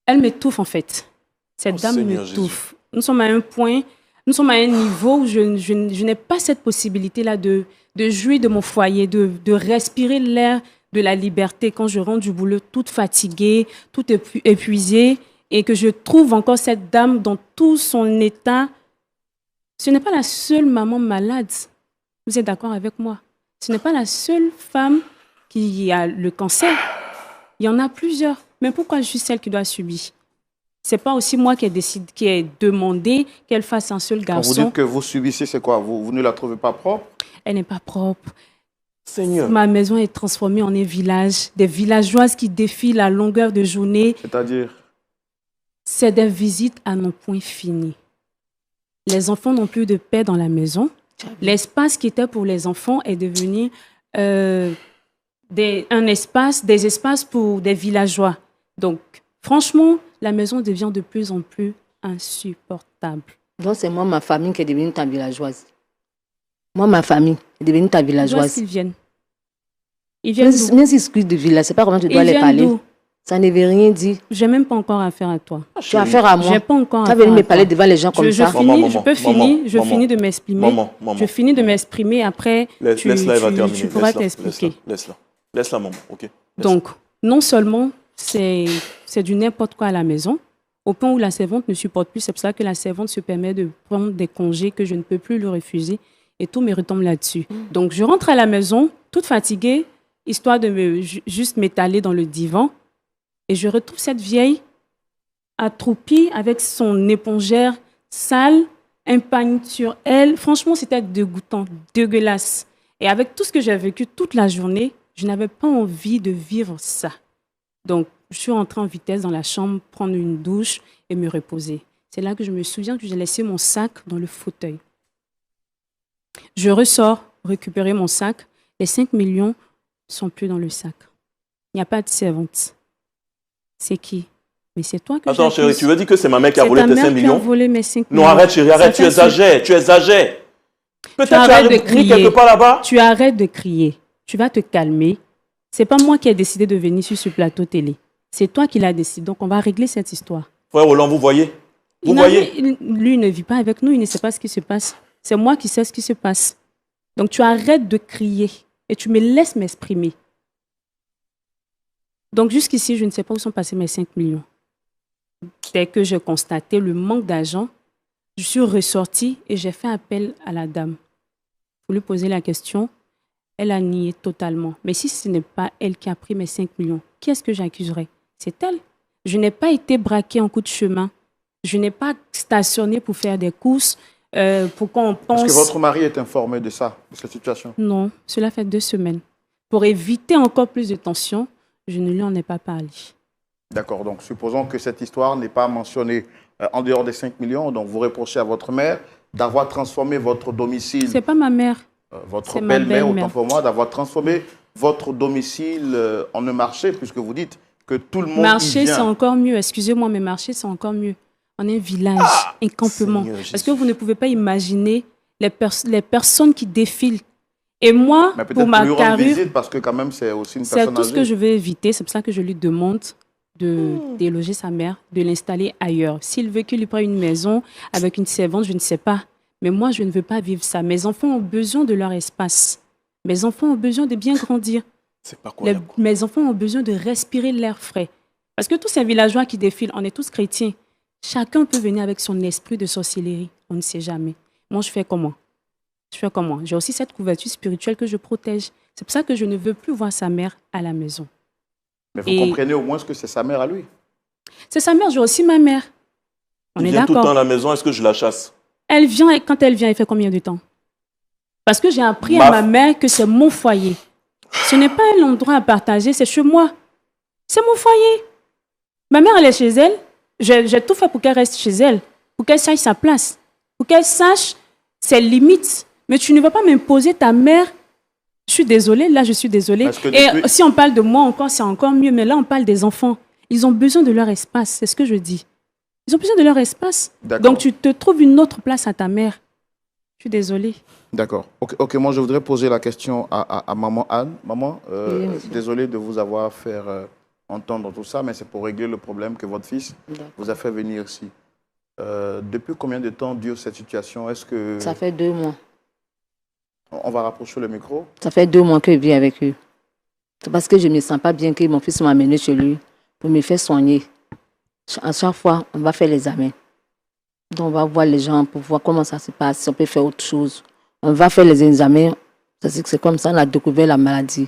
Elle m'étouffe, en fait. Cette dame m'étouffe. Nous sommes à un point, nous sommes à un niveau où je n'ai pas cette possibilité-là de jouir de mon foyer, de respirer l'air de la liberté quand je rentre du boulot toute fatiguée, toute épuisée, et que je trouve encore cette dame dans tout son état. Ce n'est pas la seule maman malade. Vous êtes d'accord avec moi? Ce n'est pas la seule femme qui a le cancer. Il y en a plusieurs. Mais pourquoi je suis celle qui doit subir? Ce n'est pas aussi moi qui ai demandé qu'elle fasse un seul garçon. Quand vous dites que vous subissez, c'est quoi? Vous ne la trouvez pas propre? Elle n'est pas propre. Seigneur. Ma maison est transformée en un village. Des villageoises qui défilent à longueur de journée. C'est-à-dire? C'est des visites à non point fini. Les enfants n'ont plus de paix dans la maison. L'espace qui était pour les enfants est devenu des espaces pour des villageois. Donc, franchement, la maison devient de plus en plus insupportable. Donc, c'est moi, ma famille, qui est devenue ta villageoise. Moi, ma famille est devenue ta villageoise. D'où est-ce qu'ils viennent? Ils viennent d'où? Même s'ils excluent de village, c'est pas comment tu dois les parler. Ça ne veut rien dire. Je n'ai même pas encore affaire à toi. Tu as affaire à moi. J'ai pas encore affaire à toi. Tu as venu me parler devant les gens comme ça. Je finis de m'exprimer. Je finis de m'exprimer. Après, tu pourras t'expliquer. Laisse-la, maman. Okay. Donc, non seulement c'est du n'importe quoi à la maison, au point où la servante ne supporte plus. C'est pour ça que la servante se permet de prendre des congés que je ne peux plus lui refuser. Et tout me retombe là-dessus. Donc, je rentre à la maison, toute fatiguée, histoire de juste m'étaler dans le divan. Et je retrouve cette vieille accroupie avec son épongère sale, un pagne sur elle. Franchement, c'était dégoûtant, dégueulasse. Et avec tout ce que j'ai vécu toute la journée, je n'avais pas envie de vivre ça. Donc, je suis rentrée en vitesse dans la chambre, prendre une douche et me reposer. C'est là que je me souviens que j'ai laissé mon sac dans le fauteuil. Je ressors récupérer mon sac. Les 5 millions ne sont plus dans le sac. Il n'y a pas de servante. C'est qui? Mais c'est toi que Attends, chérie, tu veux dire que c'est ma mère qui a C'est volé ta tes mère 5 qui a millions? volé mes 5 millions. Non, arrête, chérie, arrête, tu Ça fait- exagères, tu exagères. Peut-être tu as arrêtes de le bruit crier. quelque part là-bas. Tu arrêtes de crier. Tu vas te calmer. C'est pas moi qui ai décidé de venir sur ce plateau télé. C'est toi qui l'as décidé. Donc, on va régler cette histoire. Frère Roland, vous voyez? Vous voyez? Lui, il ne vit pas avec nous. Il ne sait pas ce qui se passe. C'est moi qui sais ce qui se passe. Donc, tu arrêtes de crier et tu me laisses m'exprimer. Donc, jusqu'ici, je ne sais pas où sont passés mes 5 millions. Dès que j'ai constaté le manque d'argent, je suis ressortie et j'ai fait appel à la dame. Pour lui poser la question, elle a nié totalement. Mais si ce n'est pas elle qui a pris mes 5 millions, qui est-ce que j'accuserais? C'est elle. Je n'ai pas été braquée en coup de chemin. Je n'ai pas stationné pour faire des courses, pour qu'on pense... Est-ce que votre mari est informé de ça, de cette situation? Non, cela fait 2 semaines. Pour éviter encore plus de tension, je ne lui en ai pas parlé. D'accord, donc supposons que cette histoire n'est pas mentionnée en dehors des 5 millions, donc vous reprochez à votre mère d'avoir transformé votre domicile, C'est pas ma mère. votre c'est ma belle-mère, belle-mère. autant pour moi, d'avoir transformé votre domicile en un marché, puisque vous dites que tout le monde y Marché, c'est vient. encore mieux. Excusez-moi, mais marché, c'est encore mieux. On est un village, un campement. Seigneur Parce Jésus. que vous ne pouvez pas imaginer les personnes qui défilent. Et moi, Mais pour peut-être ma lui rendre carrure, visite, parce que quand même, c'est aussi une c'est personne tout ce que âgée. je veux éviter. C'est pour ça que je lui demande de déloger sa mère, de l'installer ailleurs. S'il veut qu'il lui prenne une maison avec une servante, je ne sais pas. Mais moi, je ne veux pas vivre ça. Mes enfants ont besoin de leur espace. Mes enfants ont besoin de bien grandir. C'est pas quoi. Mes enfants ont besoin de respirer l'air frais. Parce que tous ces villageois qui défilent, on est tous chrétiens. Chacun peut venir avec son esprit de sorcellerie. On ne sait jamais. Moi, je fais comment? Je fais comment? J'ai aussi cette couverture spirituelle que je protège. C'est pour ça que je ne veux plus voir sa mère à la maison. Mais vous Et- comprenez au moins ce que c'est sa mère à lui. C'est sa mère, j'ai aussi ma mère. On Il est vient tout le temps à d'accord. la maison, est-ce que je la chasse? Elle vient, et quand elle vient, elle fait combien de temps? Parce que j'ai appris Ma- à ma mère que c'est mon foyer. Ce n'est pas un endroit à partager, c'est chez moi. C'est mon foyer. Ma mère, elle est chez elle. J'ai tout fait pour qu'elle reste chez elle, pour qu'elle sache sa place, pour qu'elle sache ses limites. Mais tu ne vas pas m'imposer ta mère. Je suis désolée, là, je suis désolée. Parce que Et depuis- si on parle de moi encore, c'est encore mieux. Mais là, on parle des enfants. Ils ont besoin de leur espace, c'est ce que je dis. Ils ont besoin de leur espace. D'accord. Donc, tu te trouves une autre place à ta mère. Je suis désolée. D'accord. Ok, moi je voudrais poser la question à maman Anne. Maman, Oui, monsieur. désolé de vous avoir fait entendre tout ça, mais c'est pour régler le problème que votre fils vous a fait venir ici. Depuis combien de temps dure cette situation? Est-ce que... Ça fait 2 mois. On va rapprocher le micro. Ça fait 2 mois que je vis avec eux. C'est parce que je ne me sens pas bien que mon fils m'a amené chez lui pour me faire soigner. À chaque fois, on va faire l'examen. Donc, on va voir les gens pour voir comment ça se passe, si on peut faire autre chose. On va faire les examens. C'est comme ça qu'on a découvert la maladie.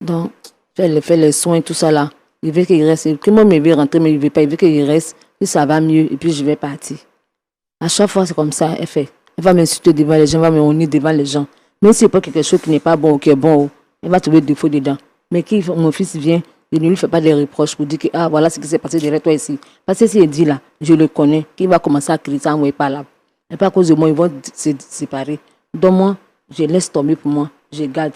Donc, faire les soins, tout ça là. Il veut qu'il reste. Que moi, je veux rentrer, mais il ne veut pas. Il veut qu'il reste. Puis ça va mieux. Et puis, je vais partir. À chaque fois, c'est comme ça. Elle fait. Elle va m'insulter devant les gens, elle va me honner devant les gens. Même si c'est pas quelque chose qui n'est pas bon ou qui est bon, elle va trouver des défauts dedans. Mais quand mon fils vient, je ne lui fais pas des reproches pour dire que ah, voilà ce qui s'est passé derrière toi ici. Parce que s'il dit là, je le connais, qu'il va commencer à crier, ça ne pas là. Et pas à cause de moi, ils vont se séparer. Donc moi, je laisse tomber pour moi, je garde.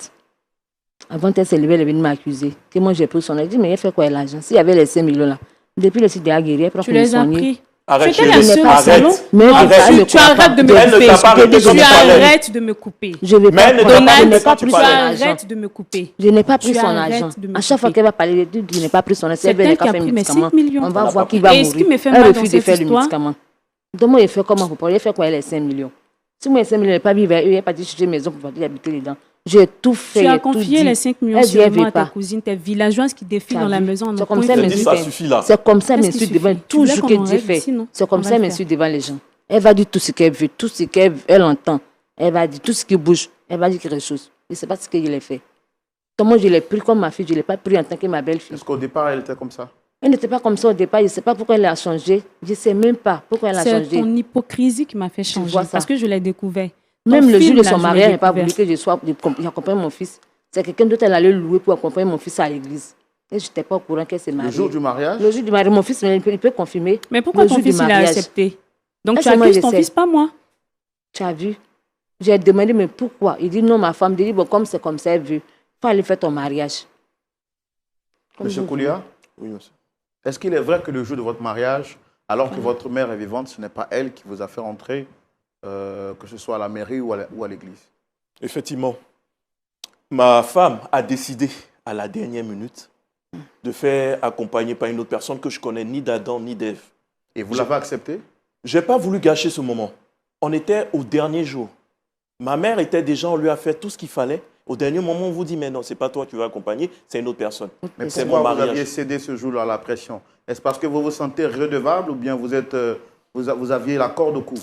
Avant qu'elle s'est levée, elle est venue m'accuser. Que moi j'ai pris son argent. Je dis, mais elle fait quoi l'argent? S'il y avait les 5 millions là, depuis le site de la guérie, elle prend Tu pour me les as soigner. pris. Arrête, C'était la chérie, seule au arrête. salon. Mais Non, elle veut pas me tu croire arrêtes de me pas. Elle ne couper. t'a pas arrêté Tu comme parlais. arrêtes de me couper. Je vais Mais pas elle ne prendre- t'a pas je n'ai arrêté pas quand tu pris Tu son parlais. argent. arrêtes de me couper. Je n'ai pas pris Tu son arrêtes argent. de me À chaque fois couper. qu'elle va parler, je n'ai pas pris son argent. C'est Elle veut elle les qui a faire pris mes médicaments. 5 millions. On va Elle voir a qui pas va pris. Et ce mourir. qui me fait Elle mal dans refuse de cette faire le histoire- médicament. Donc moi, il fait comment pour pouvoir? Il fait quoi, elle a 5 millions? Si moi, 5 millions, elle n'est pas vivre, elle n'est pas chercher une maison pour pouvoir y habiter dedans. J'ai tout fait. Tu as j'ai tout confié dit. les 5 millions Elle dit, elle seulement veut à tes pas. cousines, tes villageoises qui défilent T'as dans la vu? maison. en C'est ont comme point ça, fait. mais Je dis, ça suffit là. C'est comme ça, elle Qu'est-ce qui m'insulte devant suffit? tout Tu ce voulais que qu'on Dieu règle fait. ici, non? C'est comme On ça, va elle le m'insulte devant les gens. Elle va dire tout ce qu'elle veut, tout ce qu'elle entend. Elle va dire tout ce qui bouge. Elle va dire quelque chose. Je ne sais pas ce qu'il a fait. Donc moi, je l'ai pris comme ma fille, je ne l'ai pas pris en tant que ma belle-fille. Est-ce qu'au départ, elle était comme ça? Elle n'était pas comme ça au départ. Je ne sais pas pourquoi elle a changé. Je ne sais même pas pourquoi elle a C'est changé. ton hypocrisie qui m'a fait changer. vois ça. Parce que je l'ai découvert. Même Ton le jour film, de là, son je mariage, elle l'ai n'a pas voulu découvert. que j'accompagne mon fils. C'est quelqu'un d'autre elle allait louer pour accompagner mon fils à l'église. Et je n'étais pas au courant qu'elle s'est Le mariée. jour du mariage? Le jour du mariage, mon fils, il peut confirmer. Mais pourquoi Le ton jour du fils il a mariage. accepté? Donc Ah, tu c'est moi, accuses je ton sais. fils, pas moi. Tu as vu? J'ai demandé, mais pourquoi? Il dit, non, ma femme. Il dit, bon, comme c'est comme ça, elle veut. Il faut aller faire ton mariage. Monsieur Koulia? Oui, monsieur. Est-ce qu'il est vrai que le jour de votre mariage, alors que votre mère est vivante, ce n'est pas elle qui vous a fait entrer, que ce soit à la mairie ou à l'église? Effectivement. Ma femme a décidé à la dernière minute de faire accompagner par une autre personne que je connais ni d'Adam ni d'Ève. Et vous l'avez accepté? Je n'ai pas voulu gâcher ce moment. On était au dernier jour. Ma mère était déjà, on lui a fait tout ce qu'il fallait. Au dernier moment, on vous dit, mais non, ce n'est pas toi qui vas accompagner, c'est une autre personne. Mais c'est pourquoi mon vous mariage. aviez cédé ce jour-là à la pression? Est-ce parce que vous vous sentez redevable ou bien vous aviez la corde au cou?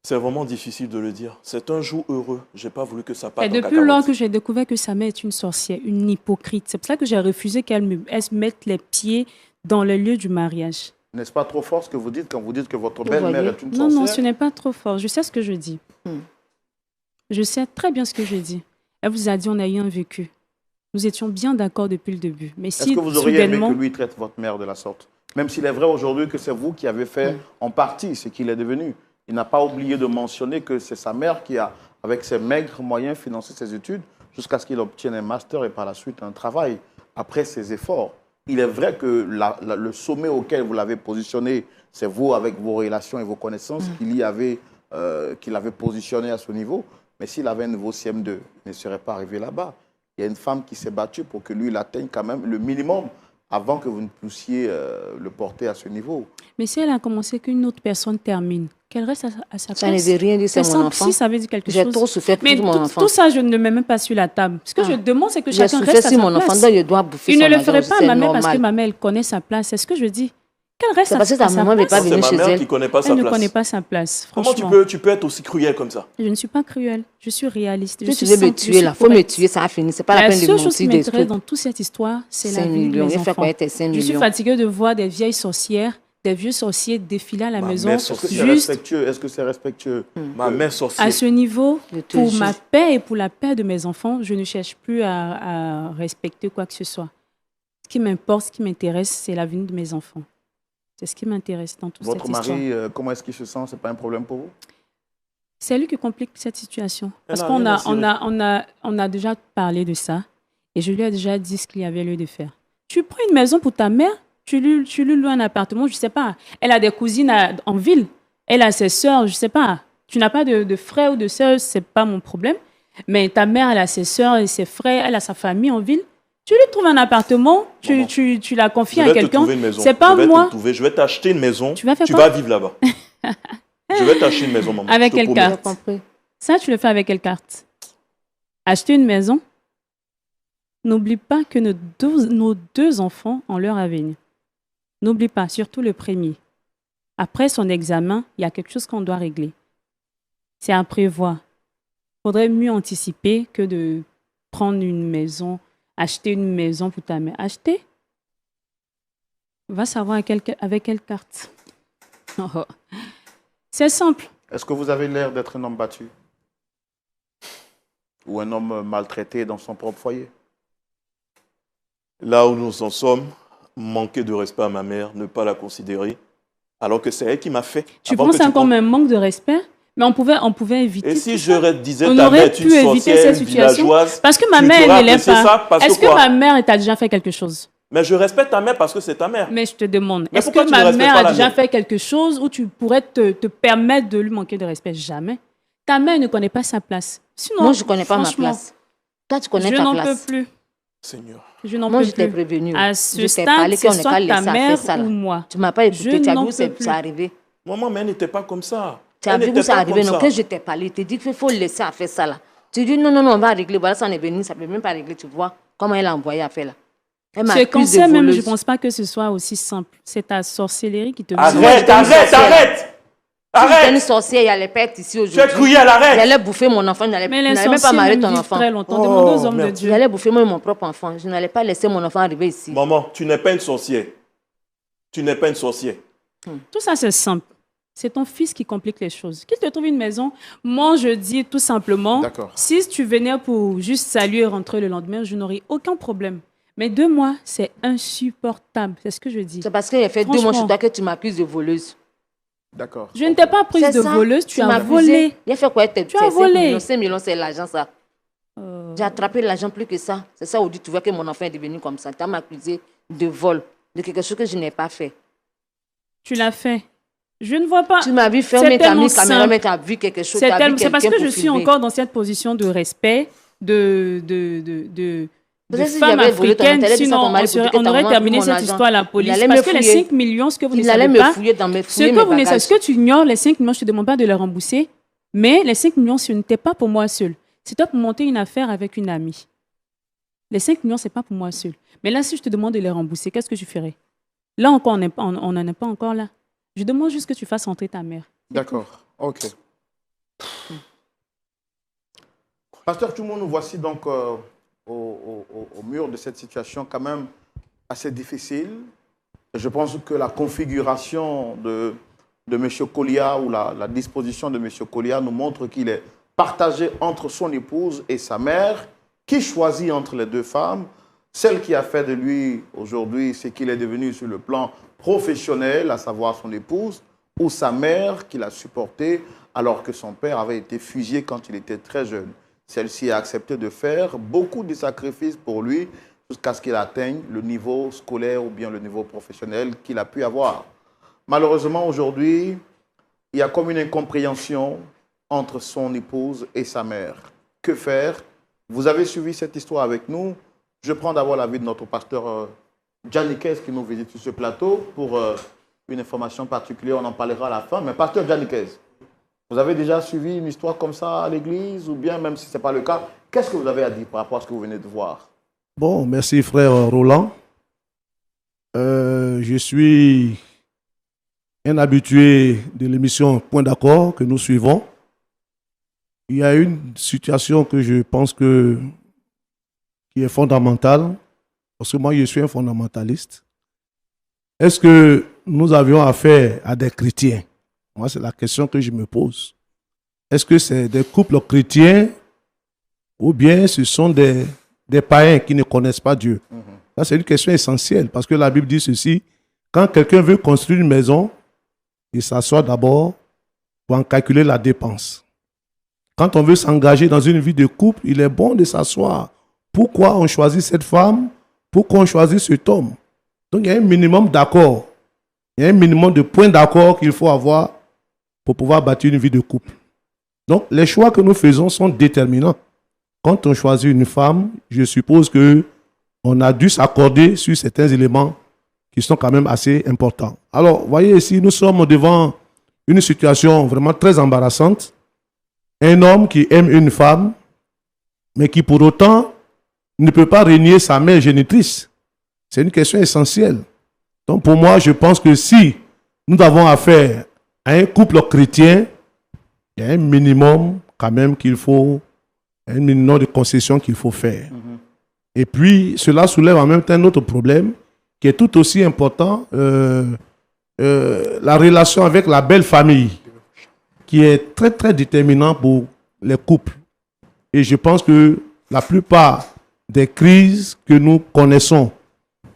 C'est vraiment difficile de le dire. C'est un jour heureux. Je n'ai pas voulu que ça parte Et en depuis cacahuète. lors que j'ai découvert que sa mère est une sorcière, une hypocrite, c'est pour ça que j'ai refusé qu'elle se mette les pieds dans le lieu du mariage. N'est-ce pas trop fort ce que vous dites quand vous dites que votre Vous belle-mère voyez? est une Non, sorcière? non, ce n'est pas trop fort. Je sais ce que je dis. Je sais très bien ce que je dis. Elle vous a dit, on a eu un vécu. Nous étions bien d'accord depuis le début. Mais si Est-ce que vous auriez aimé soudainement... que lui traite votre mère de la sorte? Même s'il est vrai aujourd'hui que c'est vous qui avez fait en partie ce qu'il est devenu. Il n'a pas oublié de mentionner que c'est sa mère qui a, avec ses maigres moyens, financé ses études jusqu'à ce qu'il obtienne un master et par la suite un travail. Après ses efforts, il est vrai que le sommet auquel vous l'avez positionné, c'est vous avec vos relations et vos connaissances qu'il avait positionné à ce niveau. Mais s'il avait un niveau CM2, il ne serait pas arrivé là-bas. Il y a une femme qui s'est battue pour que lui, il atteigne quand même le minimum avant que vous ne puissiez le porter à ce niveau. Mais si elle a commencé qu'une autre personne termine, qu'elle reste à sa place. Ça ne veut rien dire, c'est mon enfant. Si ça veut dire quelque chose. J'ai trop souffert pour mon enfant. Tout ça, je ne le mets même pas sur la table. Ce que je demande, c'est que chacun reste à sa place. mon enfant, donc je dois bouffer il son ne le argent, ferait pas à ma mère parce normal. que ma mère, elle connaît sa place. C'est ce que je dis. Qu'elle reste à sa place. C'est parce que ta maman n'est pas venue chez C'est ma mère elle. qui ne connaît pas sa Elle place. ne connaît pas sa place, Comment franchement. tu peux être aussi cruel comme ça? Je ne suis pas cruelle. Je suis réaliste. Si tu veux me tuer, là, il faut me tuer, ça a fini. Ce n'est pas la peine de La seule chose qui mentir des m'intéresse trucs. dans toute cette histoire, c'est la 5 vie de millions. mes Il fait enfants. quoi, tes 5 Je suis millions? fatiguée de voir des vieilles sorcières, des vieux sorciers défiler à la maison. Est-ce que c'est Juste respectueux? Est-ce que c'est respectueux? Ma mère sorcière. à ce niveau, Je te pour jure. ma paix et pour la paix de mes enfants, je ne cherche plus à respecter quoi que ce soit. Ce qui m'importe, ce qui m'intéresse, c'est l'avenir de mes enfants. C'est ce qui m'intéresse dans toute cette Votre histoire. mari, comment est-ce qu'il se sent? Ce n'est pas un problème pour vous? C'est lui qui complique cette situation. Parce Elle a qu'on rien à on a déjà parlé de ça et je lui ai déjà dit ce qu'il y avait lieu de faire. Tu prends une maison pour ta mère, tu lui loues un appartement, je ne sais pas. Elle a des cousines en ville, elle a ses sœurs, je ne sais pas. Tu n'as pas de frères ou de sœurs, ce n'est pas mon problème. Mais ta mère, elle a ses sœurs et ses frères, elle a sa famille en ville. Tu lui trouves un appartement, tu la confies à quelqu'un. C'est pas moi. Je vais t'acheter une maison. Tu vas faire tu quoi? vas vivre là-bas. Je vais t'acheter une maison, maman. Avec je te quelle promets. carte? Ça, tu le fais avec quelle carte? Acheter une maison? N'oublie pas que nos deux enfants ont leur avenir. N'oublie pas, surtout le premier. Après son examen, il y a quelque chose qu'on doit régler. C'est à prévoir. Il faudrait mieux anticiper que de prendre une maison, acheter une maison pour ta mère. Acheter? Va savoir avec quelle carte. Oh. C'est simple. Est-ce que vous avez l'air d'être un homme battu? Ou un homme maltraité dans son propre foyer? Là où nous en sommes, manquer de respect à ma mère, ne pas la considérer, alors que c'est elle qui m'a fait. Tu Avant penses que tu encore comptes- un manque de respect? Mais on pouvait éviter. Et si tout je ça. disais On ta aurait mère est pu une éviter sorcière, cette une situation. villageoise, Parce que ma tu mère, aurais elle n'est apprécié pas. ça parce Est-ce que que quoi? ma mère t'a déjà fait quelque chose? Mais je respecte ta mère parce que c'est ta mère. Mais je te demande, Mais est-ce pourquoi que tu ne ma respectes mère pas a la déjà mienne? fait quelque chose où tu pourrais te permettre de lui manquer de respect? Jamais. Ta mère ne connaît pas sa place. Sinon, Moi, je ne connais pas ma franchement, place. Toi, tu connais je ta n'en peux place. plus. Seigneur. Je n'en Moi, peux je t'ai plus. prévenu. À ce Je t'ai stade, parlé c'est qu'on n'est soit pas ta laissé à mère faire ça. ou Là. moi. Tu ne m'as pas écouté. Je Tu as n'en vu où peux c'est plus. arrivé. Maman, mais elle n'était pas comme ça. Tu as Elle vu où n'était c'est pas arrivé. comme Non, ça. que je t'ai parlé. Tu dis qu'il faut le laisser à faire ça là. Tu dis non, non, non, on va régler. Voilà, ça en est venu. Ça ne peut même pas régler. Tu vois comment elle a envoyé à faire là. Elle Ce m'accuse conseil de même, je ne voleuse. pense pas que ce soit aussi simple. C'est ta sorcellerie qui te Arrête, Moi, j'étais une arrête, sorcière. arrête. Si j'étais une Arrête. sorcière, il y allait pas être ici Tu es aujourd'hui. cruelle, Il arrête. allait bouffer mon enfant. Il n'allait Mais les même pas sorciers marier même ton vivent enfant. très longtemps. Oh, Demande aux hommes de merde. Il Dieu. allait bouffer moi mon propre enfant. Je n'allais pas laisser mon enfant arriver ici. Maman, tu n'es pas une sorcière. Tu n'es pas une sorcière. Tout ça, c'est simple. C'est ton fils qui complique les choses. Qu'il te trouve une maison, moi, je dis tout simplement, D'accord. si tu venais pour juste saluer et rentrer le lendemain, je n'aurais aucun problème. Mais 2 mois, c'est insupportable. C'est ce que je dis. C'est parce qu'il a fait 2 mois Franchement. chez toi que tu m'accuses de voleuse. D'accord. Je ne t'ai pas prise de voleuse, tu as volé. Il a fait quoi? Tu as volé. 5 millions, c'est l'argent, ça. J'ai attrapé l'argent plus que ça. C'est ça, Audi, tu vois que mon enfant est devenu comme ça. Tu as m'accusé de vol, de quelque chose que je n'ai pas fait. Tu l'as fait. Je ne vois pas. Tu m'as vu faire, mais tu as mis caméra, mais tu as vu quelque chose. C'est parce que je suis encore dans cette position de respect, de femme africaine. Sinon, on aurait terminé cette histoire à la police. Parce que les 5 millions, ce que vous ne savez pas, ce que tu ignores, les 5 millions, je ne te demande pas de les rembourser, mais les 5 millions, ce n'était pas pour moi seul. C'était pour monter une affaire avec une amie. Les 5 millions, ce n'est pas pour moi seul. Mais là, si je te demande de les rembourser, qu'est-ce que tu ferais? Là encore, on n'en est pas encore là. Je demande juste que tu fasses entrer ta mère. D'accord, ok. Pasteur Tchoumo, nous voici donc au mur de cette situation quand même assez difficile. Je pense que la configuration de M. Kolia ou la disposition de M. Kolia nous montre qu'il est partagé entre son épouse et sa mère, qui choisit entre les deux femmes. Celle qui a fait de lui aujourd'hui ce qu'il est devenu sur le plan professionnel, à savoir son épouse, ou sa mère qui l'a supporté alors que son père avait été fusillé quand il était très jeune. Celle-ci a accepté de faire beaucoup de sacrifices pour lui jusqu'à ce qu'il atteigne le niveau scolaire ou bien le niveau professionnel qu'il a pu avoir. Malheureusement, aujourd'hui, il y a comme une incompréhension entre son épouse et sa mère. Que faire? Vous avez suivi cette histoire avec nous. Je prends d'abord l'avis de notre pasteur Janikes qui nous visite sur ce plateau pour une information particulière. On en parlera à la fin. Mais pasteur Janikes, vous avez déjà suivi une histoire comme ça à l'église ou bien même si ce n'est pas le cas, qu'est-ce que vous avez à dire par rapport à ce que vous venez de voir? Bon, merci frère Roland. Je suis un habitué de l'émission Point d'accord que nous suivons. Il y a une situation que je pense qui est fondamentale, parce que moi je suis un fondamentaliste. Est-ce que nous avions affaire à des chrétiens? Moi, c'est la question que je me pose. Est-ce que c'est des couples chrétiens ou bien ce sont des païens qui ne connaissent pas Dieu? Ça, c'est une question essentielle parce que la Bible dit ceci. Quand quelqu'un veut construire une maison, il s'assoit d'abord pour en calculer la dépense. Quand on veut s'engager dans une vie de couple, il est bon de s'asseoir. Pourquoi on choisit cette femme? Pourquoi on choisit cet homme? Donc, il y a un minimum d'accord. Il y a un minimum de points d'accord qu'il faut avoir pour pouvoir bâtir une vie de couple. Donc, les choix que nous faisons sont déterminants. Quand on choisit une femme, je suppose qu'on a dû s'accorder sur certains éléments qui sont quand même assez importants. Alors, vous voyez ici, nous sommes devant une situation vraiment très embarrassante. Un homme qui aime une femme, mais qui pour autant ne peut pas renier sa mère génitrice. C'est une question essentielle. Donc pour moi, je pense que si nous avons affaire à un couple chrétien, il y a un minimum quand même qu'il faut, un minimum de concessions qu'il faut faire. Et puis, cela soulève en même temps un autre problème qui est tout aussi important, la relation avec la belle famille, qui est très très déterminant pour les couples. Et je pense que la plupart des crises que nous connaissons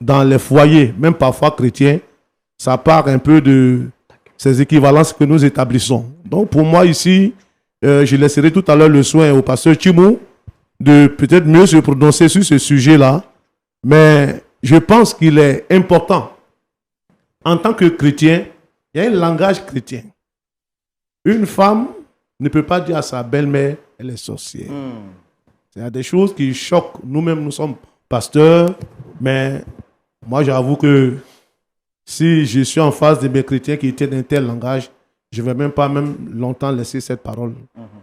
dans les foyers, même parfois chrétiens, ça part un peu de ces équivalences que nous établissons. Donc pour moi ici, je laisserai tout à l'heure le soin au pasteur Tchimou de peut-être mieux se prononcer sur ce sujet-là. Mais je pense qu'il est important, en tant que chrétien, il y a un langage chrétien. Une femme ne peut pas dire à sa belle-mère, elle est sorcière. Il y a des choses qui choquent. Nous-mêmes, nous sommes pasteurs, mais moi, j'avoue que si je suis en face de mes chrétiens qui tiennent un tel langage, je ne vais même pas longtemps laisser cette parole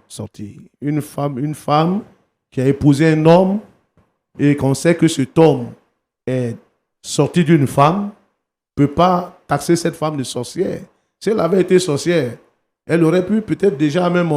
sortir. Une femme qui a épousé un homme et qu'on sait que cet homme est sorti d'une femme, ne peut pas taxer cette femme de sorcière. Si elle avait été sorcière, elle aurait pu peut-être déjà même,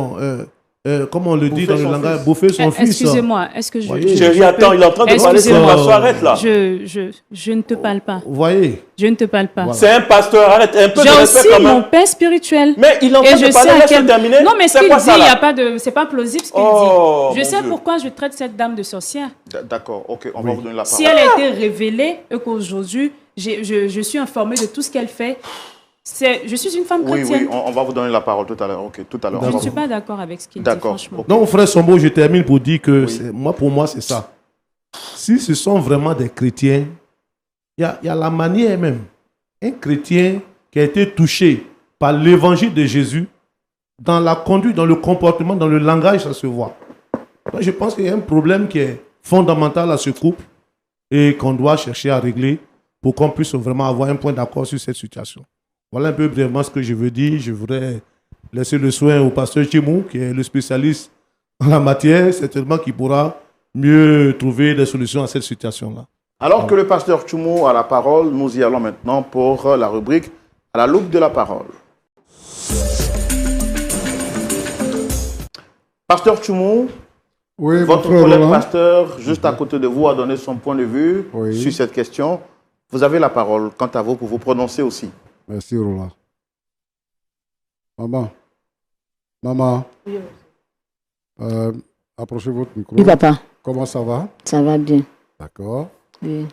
comme on le dit dans le langage, bouffer son fils. Excusez-moi, est-ce que Chérie, attends, il est en train de parler, c'est un pasteur, arrête là. Je ne te parle pas. Vous voyez? Je ne te parle pas. C'est un pasteur, arrête un peu de respect quand même. J'ai aussi mon père spirituel. Mais il est en train de parler, laisse-le terminer. Non, mais ce qu'il dit, c'est pas plausible ce qu'il dit. Je sais pourquoi je traite cette dame de sorcière. D'accord, ok, on va vous donner la parole. Si elle a été révélée et qu'aujourd'hui, je suis informée de tout ce qu'elle fait, Je suis une femme Oui, chrétienne. oui, on va vous donner la parole tout à l'heure. Ok, tout à l'heure. Je on ne va suis vous- pas d'accord avec ce qu'il dit, D'accord. franchement. Ok. Donc, frère Sombo, je termine pour dire que Oui. pour moi, c'est ça. Si ce sont vraiment des chrétiens, il y a la manière même. Un chrétien qui a été touché par l'évangile de Jésus, dans la conduite, dans le comportement, dans le langage, ça se voit. Donc, je pense qu'il y a un problème qui est fondamental à ce couple et qu'on doit chercher à régler pour qu'on puisse vraiment avoir un point d'accord sur cette situation. Voilà un peu brièvement ce que je veux dire. Je voudrais laisser le soin au pasteur Chimou, qui est le spécialiste en la matière, certainement qui pourra mieux trouver des solutions à cette situation-là. Alors que le pasteur Tchoumou a la parole, nous y allons maintenant pour la rubrique à la loupe de la parole. Pasteur Tchoumou, Oui, mon votre frère collègue Roland. pasteur, juste à côté de vous, a donné son point de vue Oui. sur cette question. Vous avez la parole, quant à vous, pour vous prononcer aussi. Merci, Roland. Maman, approchez votre micro. Oui, papa, Comment ça va? ça va bien. D'accord. Oui.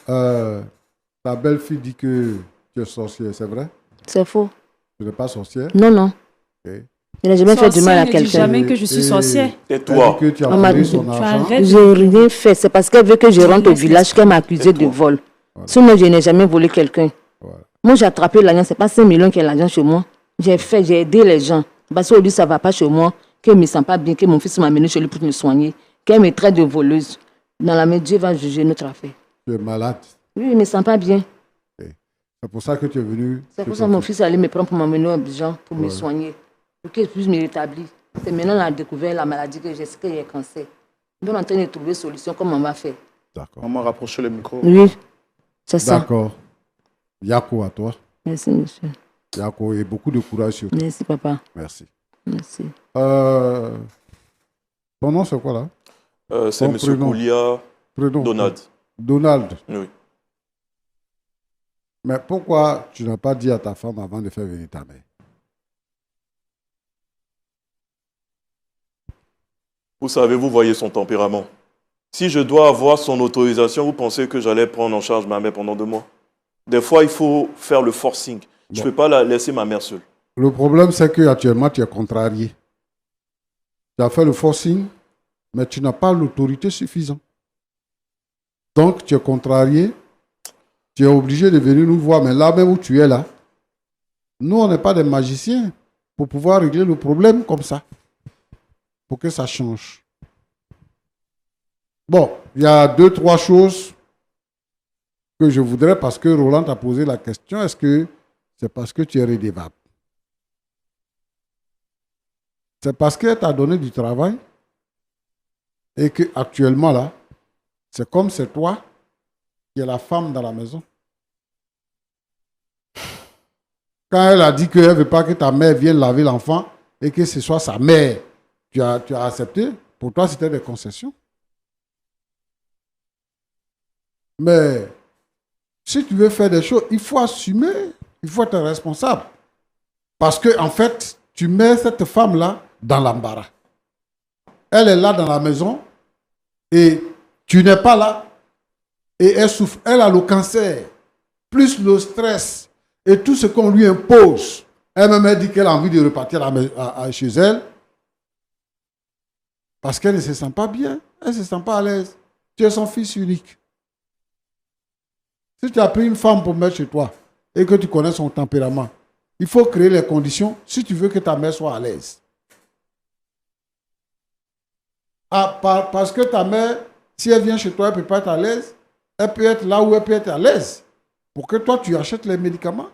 Ta belle-fille dit que tu es sorcière, c'est vrai? C'est faux. Tu n'es pas sorcière? Non, non. Ok. Je n'ai jamais fait du mal à Sorcière ne dit quelqu'un. jamais que je suis sorcière. Elle Tais-toi. dit que tu as Maman, volé son tu argent. arrêtes. Je n'ai rien fait. C'est parce qu'elle veut que je rentre au village qu'elle m'a accusé de vol. Sinon, je n'ai jamais volé quelqu'un. Voilà. Moi, j'ai attrapé l'argent. Ce n'est pas 5 millions qui est l'argent chez moi. J'ai aidé les gens. Parce qu'aujourd'hui, ça ne va pas chez moi, qu'elle ne me sent pas bien, que mon fils m'a amené chez lui pour me soigner, qu'elle me traite de voleuse. Dans la main, Dieu va juger notre affaire. Tu es malade. Oui, il ne me sent pas bien. C'est pour ça que tu es venu. C'est pour chez ça que ton mon fils. fils allait me prendre pour m'amener au Abidjan pour me soigner, pour qu'il puisse me rétablir. C'est maintenant qu'on a découvert la maladie que j'ai, c'est qu'il y a cancer. Nous sommes en train de trouver une solution, comment on va faire. D'accord. Maman, rapprochez le micro. Oui, c'est ça. D'accord. Yako à toi. Merci, monsieur. Yako, et beaucoup de courage sur toi. Merci, papa. Merci. Merci. Ton nom, c'est quoi là? C'est Ton M. prénom. Koulia Prénom. Donald. Donald. Oui. Mais pourquoi tu n'as pas dit à ta femme avant de faire venir ta mère? Vous savez, vous voyez son tempérament. Si je dois avoir son autorisation, vous pensez que j'allais prendre en charge ma mère pendant 2 mois? Des fois, il faut faire le forcing. Je ne peux pas laisser ma mère seule. Le problème, c'est qu'actuellement, tu es contrarié. Tu as fait le forcing, mais tu n'as pas l'autorité suffisante. Donc, tu es contrarié. Tu es obligé de venir nous voir. Mais là même où tu es là, nous, on n'est pas des magiciens pour pouvoir régler le problème comme ça. Pour que ça change. Bon, il y a 2-3 choses que je voudrais, parce que Roland t'a posé la question, est-ce que c'est parce que tu es rédévable? C'est parce qu'elle t'a donné du travail et qu'actuellement, là, c'est comme c'est toi qui es la femme dans la maison. Quand elle a dit qu'elle ne veut pas que ta mère vienne laver l'enfant et que ce soit sa mère, tu as accepté. Pour toi, c'était des concessions. Mais si tu veux faire des choses, il faut assumer, il faut être responsable. Parce que, en fait, tu mets cette femme-là dans l'embarras. Elle est là dans la maison et tu n'es pas là et elle souffre. Elle a le cancer, plus le stress et tout ce qu'on lui impose. Elle m'a dit qu'elle a envie de repartir chez elle parce qu'elle ne se sent pas bien, elle ne se sent pas à l'aise. Tu es son fils unique. Si tu as pris une femme pour mettre chez toi et que tu connais son tempérament, il faut créer les conditions si tu veux que ta mère soit à l'aise. Parce que ta mère, si elle vient chez toi, elle ne peut pas être à l'aise. Elle peut être là où elle peut être à l'aise. Pour que toi, tu achètes les médicaments.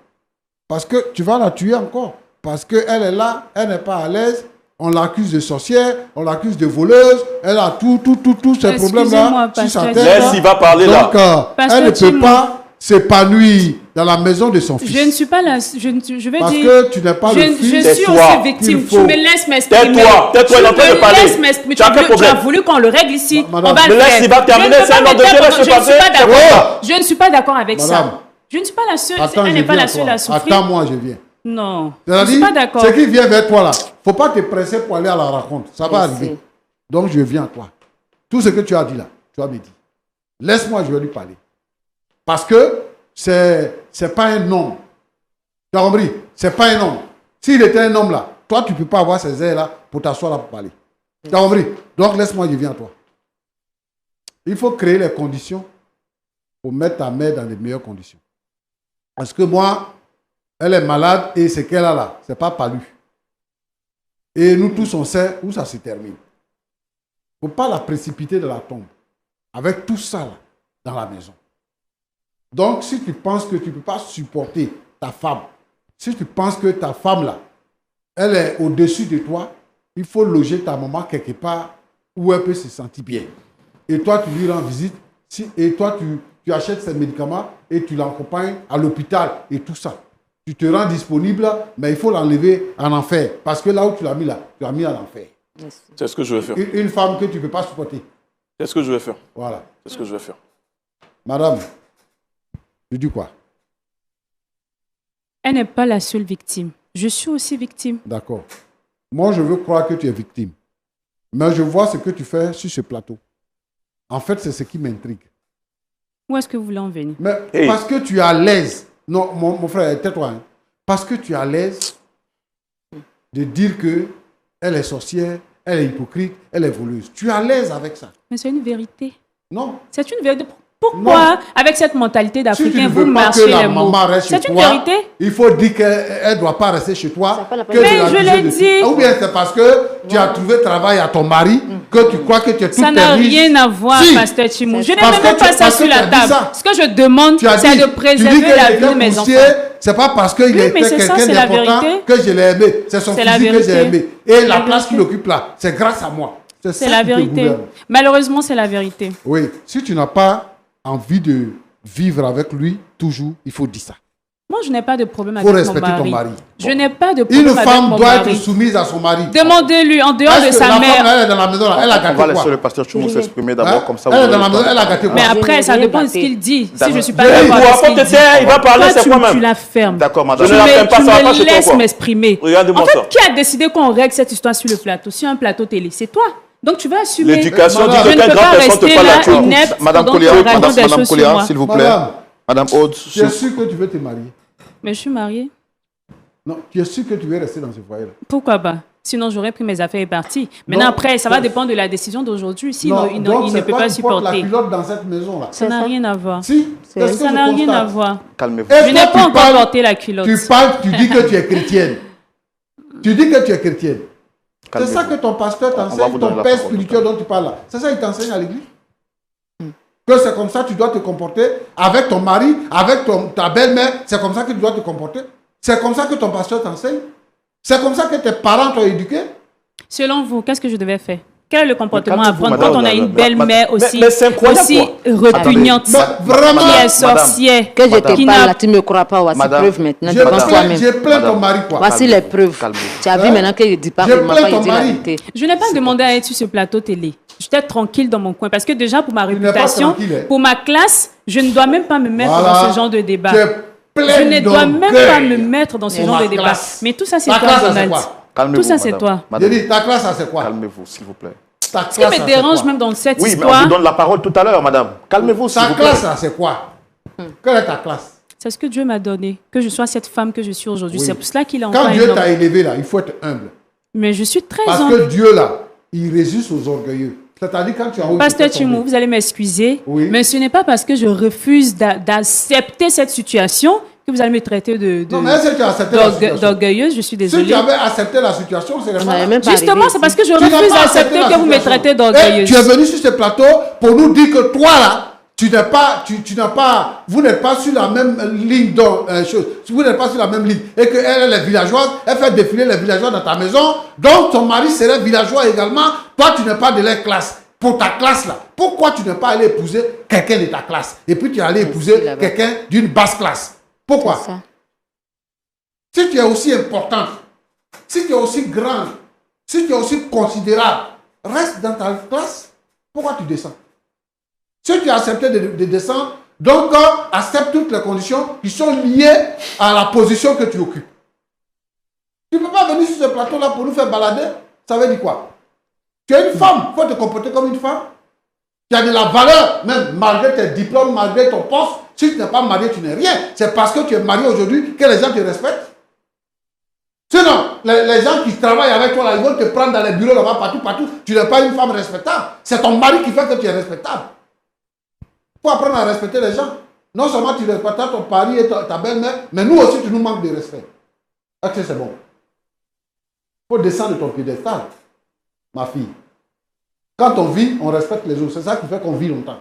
Parce que tu vas la tuer encore. Parce qu'elle est là, elle n'est pas à l'aise. On l'accuse de sorcière, on l'accuse de voleuse. Elle a tous ces problèmes-là sur sa tête. Laisse, il va parler là. Donc, elle ne peut pas s'épanouir dans la maison de son fils. Je ne suis pas là. Je vais Parce dire. que tu n'es pas le fils. Je suis aussi victime. Tu me laisses m'exprimer. Tais-toi, il est en train de parler. Tu me laisses m'exprimer. Tu as quel Tu as problème? voulu qu'on le règle ici. Madame, On va me le laisse, faire. il va terminer, c'est un ordre de Dieu, laisse-le passer. Je ne suis pas d'accord avec Madame. ça. Je ne suis pas la seule. Attends, Elle je n'est pas viens la seule toi. à souffrir. Attends-moi, je viens. Non. Je ne suis C'est-à-dire, pas d'accord. ce qui vient vers toi là, il ne faut pas te presser pour aller à la rencontre. Ça va Merci. arriver. Donc je viens à toi. Tout ce que tu as dit là, tu vas me dire. Laisse-moi, je vais lui parler. Parce que c'est pas un homme Tu as compris? C'est pas un homme. S'il était un homme là, toi, tu ne peux pas avoir ces airs là pour t'asseoir là pour parler. Tu as compris? Donc, laisse-moi, je viens à toi. Il faut créer les conditions pour mettre ta mère dans les meilleures conditions. Parce que moi, elle est malade et ce qu'elle a là, ce n'est pas palu. Et nous tous, on sait où ça se termine. Il ne faut pas la précipiter de la tombe. Avec tout ça là, dans la maison. Donc, si tu penses que tu ne peux pas supporter ta femme, si tu penses que ta femme là, elle est au-dessus de toi, il faut loger ta maman quelque part où elle peut se sentir bien. Et toi, tu lui rends visite, et toi, tu achètes ses médicaments et tu l'accompagnes à l'hôpital et tout ça. Tu te rends disponible, mais il faut l'enlever en enfer. Parce que là où tu l'as mis là, tu l'as mis en enfer. C'est ce que je vais faire. Une femme que tu ne peux pas supporter. C'est ce que je vais faire. Voilà. C'est ce que je vais faire. Madame, tu dis quoi? Elle n'est pas la seule victime. Je suis aussi victime. D'accord. Moi, je veux croire que tu es victime. Mais je vois ce que tu fais sur ce plateau. En fait, c'est ce qui m'intrigue. Où est-ce que vous voulez en venir? Mais parce que tu es à l'aise. Non, mon frère, tais-toi. Hein. Parce que tu es à l'aise de dire que elle est sorcière, elle est hypocrite, elle est voleuse. Tu es à l'aise avec ça. Mais c'est une vérité. Non. C'est une vérité. Pourquoi, non. avec cette mentalité d'Africain, si vous marchez les mots? C'est une vérité. Il faut dire qu'elle ne doit pas rester chez toi. Mais je l'ai dit. Ou bien c'est parce que tu as trouvé travail à ton mari que tu crois que tu es toute Ça n'a rien à voir, Pasteur Chimou. Je n'ai même pas ça sur la table. Ce que je demande, c'est de préserver la vie de mes enfants. C'est pas parce qu'il était quelqu'un d'important que je l'ai aimé. C'est son physique que j'ai aimé. Et la place qu'il occupe là, c'est grâce à moi. C'est la vérité. Malheureusement, c'est la vérité. Oui, si tu n'as pas envie de vivre avec lui, toujours, il faut dire ça. Moi, je n'ai pas de problème avec mon mari. Il faut respecter ton mari. Je n'ai pas de problème avec mon mari. Une femme doit être soumise à son mari. Demandez-lui, en dehors de sa mère. Elle est dans la maison, là, elle a gâté quoi? On va laisser le pasteur Chimou s'exprimer d'abord, comme ça. Elle est dans la maison, elle a gâté quoi? Mais après, ça dépend de ce qu'il dit. Si je ne suis pas d'accord avec ce qu'il dit, il va parler, c'est quoi même? Tu la fermes. D'accord, madame. Tu me laisses m'exprimer. Regardez-moi ça. En fait, qui a décidé qu'on règle cette histoire sur le plateau, sur un plateau télé? C'est toi. Donc tu vas assumer. L'éducation dit je que ne peux pas rester là inepte. Madame Kolia, s'il vous plaît. Madame Aude. Tu es sûr que tu veux te marier? Mais je suis mariée. Non, tu es sûr que tu veux rester dans ce foyer-là? Pourquoi pas? Sinon, j'aurais pris mes affaires et parti. Maintenant, après, ça va dépendre de la décision d'aujourd'hui. Sinon, il ne peut pas supporter. la culotte dans cette maison-là. Ça n'a rien à voir. Si, ça n'a rien à voir. Calmez-vous. Je n'ai pas encore porté la culotte. Tu parles, tu dis que tu es chrétienne. Tu dis que tu es chrétienne. C'est ça que ton pasteur t'enseigne, ton père spirituel dont tu parles là. C'est ça qu'il t'enseigne à l'église? Que c'est comme ça que tu dois te comporter avec ton mari, avec ta belle-mère. C'est comme ça que tu dois te comporter. C'est comme ça que ton pasteur t'enseigne. C'est comme ça que tes parents t'ont éduqué. Selon vous, qu'est-ce que je devais faire? Quel est le comportement à prendre quand on a une belle-mère aussi répugnante, qui est sorcière? Que je te parle là, tu ne me crois pas. Voici les preuves maintenant. J'ai plaint ton mari quoi. Voici les preuves. Tu as vu maintenant que je ne dis pas que ma femme dit la vérité. Je n'ai pas demandé à être sur ce plateau télé. J'étais tranquille dans mon coin parce que déjà pour ma réputation, pour ma classe, je ne dois même pas me mettre dans ce genre de débat. Je ne dois même pas me mettre dans ce genre de débat. Mais tout ça, c'est toi, Donald. Tout ça, c'est toi. J'ai dit, ta classe, c'est quoi? Calmez-vous, s'il vous plaît. Ce qui me dérange même dans cette histoire... Oui, mais on vous donne la parole tout à l'heure, madame. Calmez-vous, s'il vous plaît. Ta classe, c'est quoi? Quelle est ta classe? C'est ce que Dieu m'a donné, que je sois cette femme que je suis aujourd'hui. Oui. C'est pour cela qu'il a envoyé. Quand Dieu t'a élevé, là, il faut être humble. Mais je suis très humble. Parce que Dieu, là, il résiste aux orgueilleux. C'est-à-dire quand tu as... Pasteur Chimou, vous allez m'excuser, mais ce n'est pas parce que je refuse d'accepter cette situation que vous allez me traiter d'orgueilleuse. Je suis désolée. Si tu avais accepté la situation, c'est justement, c'est parce que je refuse d'accepter que vous me traitez d'orgueilleuse. Tu es venu sur ce plateau pour nous dire que toi, là, vous n'êtes pas sur la même ligne vous n'êtes pas sur la même ligne. Et qu'elle est villageoise, elle fait défiler les villageois dans ta maison. Donc ton mari serait villageois également. Toi, tu n'es pas de leur classe. Pour ta classe là, pourquoi tu n'es pas allé épouser quelqu'un de ta classe? Et puis tu es allé épouser quelqu'un d'une basse classe. Pourquoi? Si tu es aussi importante, si tu es aussi grande, si tu es aussi considérable, reste dans ta classe. Pourquoi tu descends? Si tu as accepté de descendre, donc accepte toutes les conditions qui sont liées à la position que tu occupes. Tu ne peux pas venir sur ce plateau-là pour nous faire balader. Ça veut dire quoi? Tu es une femme, il faut te comporter comme une femme. Tu as de la valeur, même malgré tes diplômes, malgré ton poste. Si tu n'es pas marié, tu n'es rien. C'est parce que tu es marié aujourd'hui que les gens te respectent. Sinon, les gens qui travaillent avec toi, là, ils vont te prendre dans les bureaux là-bas, partout. Tu n'es pas une femme respectable. C'est ton mari qui fait que tu es respectable. Il faut apprendre à respecter les gens. Non seulement tu respectes ton mari et ta belle-mère, mais nous aussi, tu nous manques de respect. Est-ce que c'est bon? Il faut descendre de ton piédestal, ma fille. Quand on vit, on respecte les autres. C'est ça qui fait qu'on vit longtemps.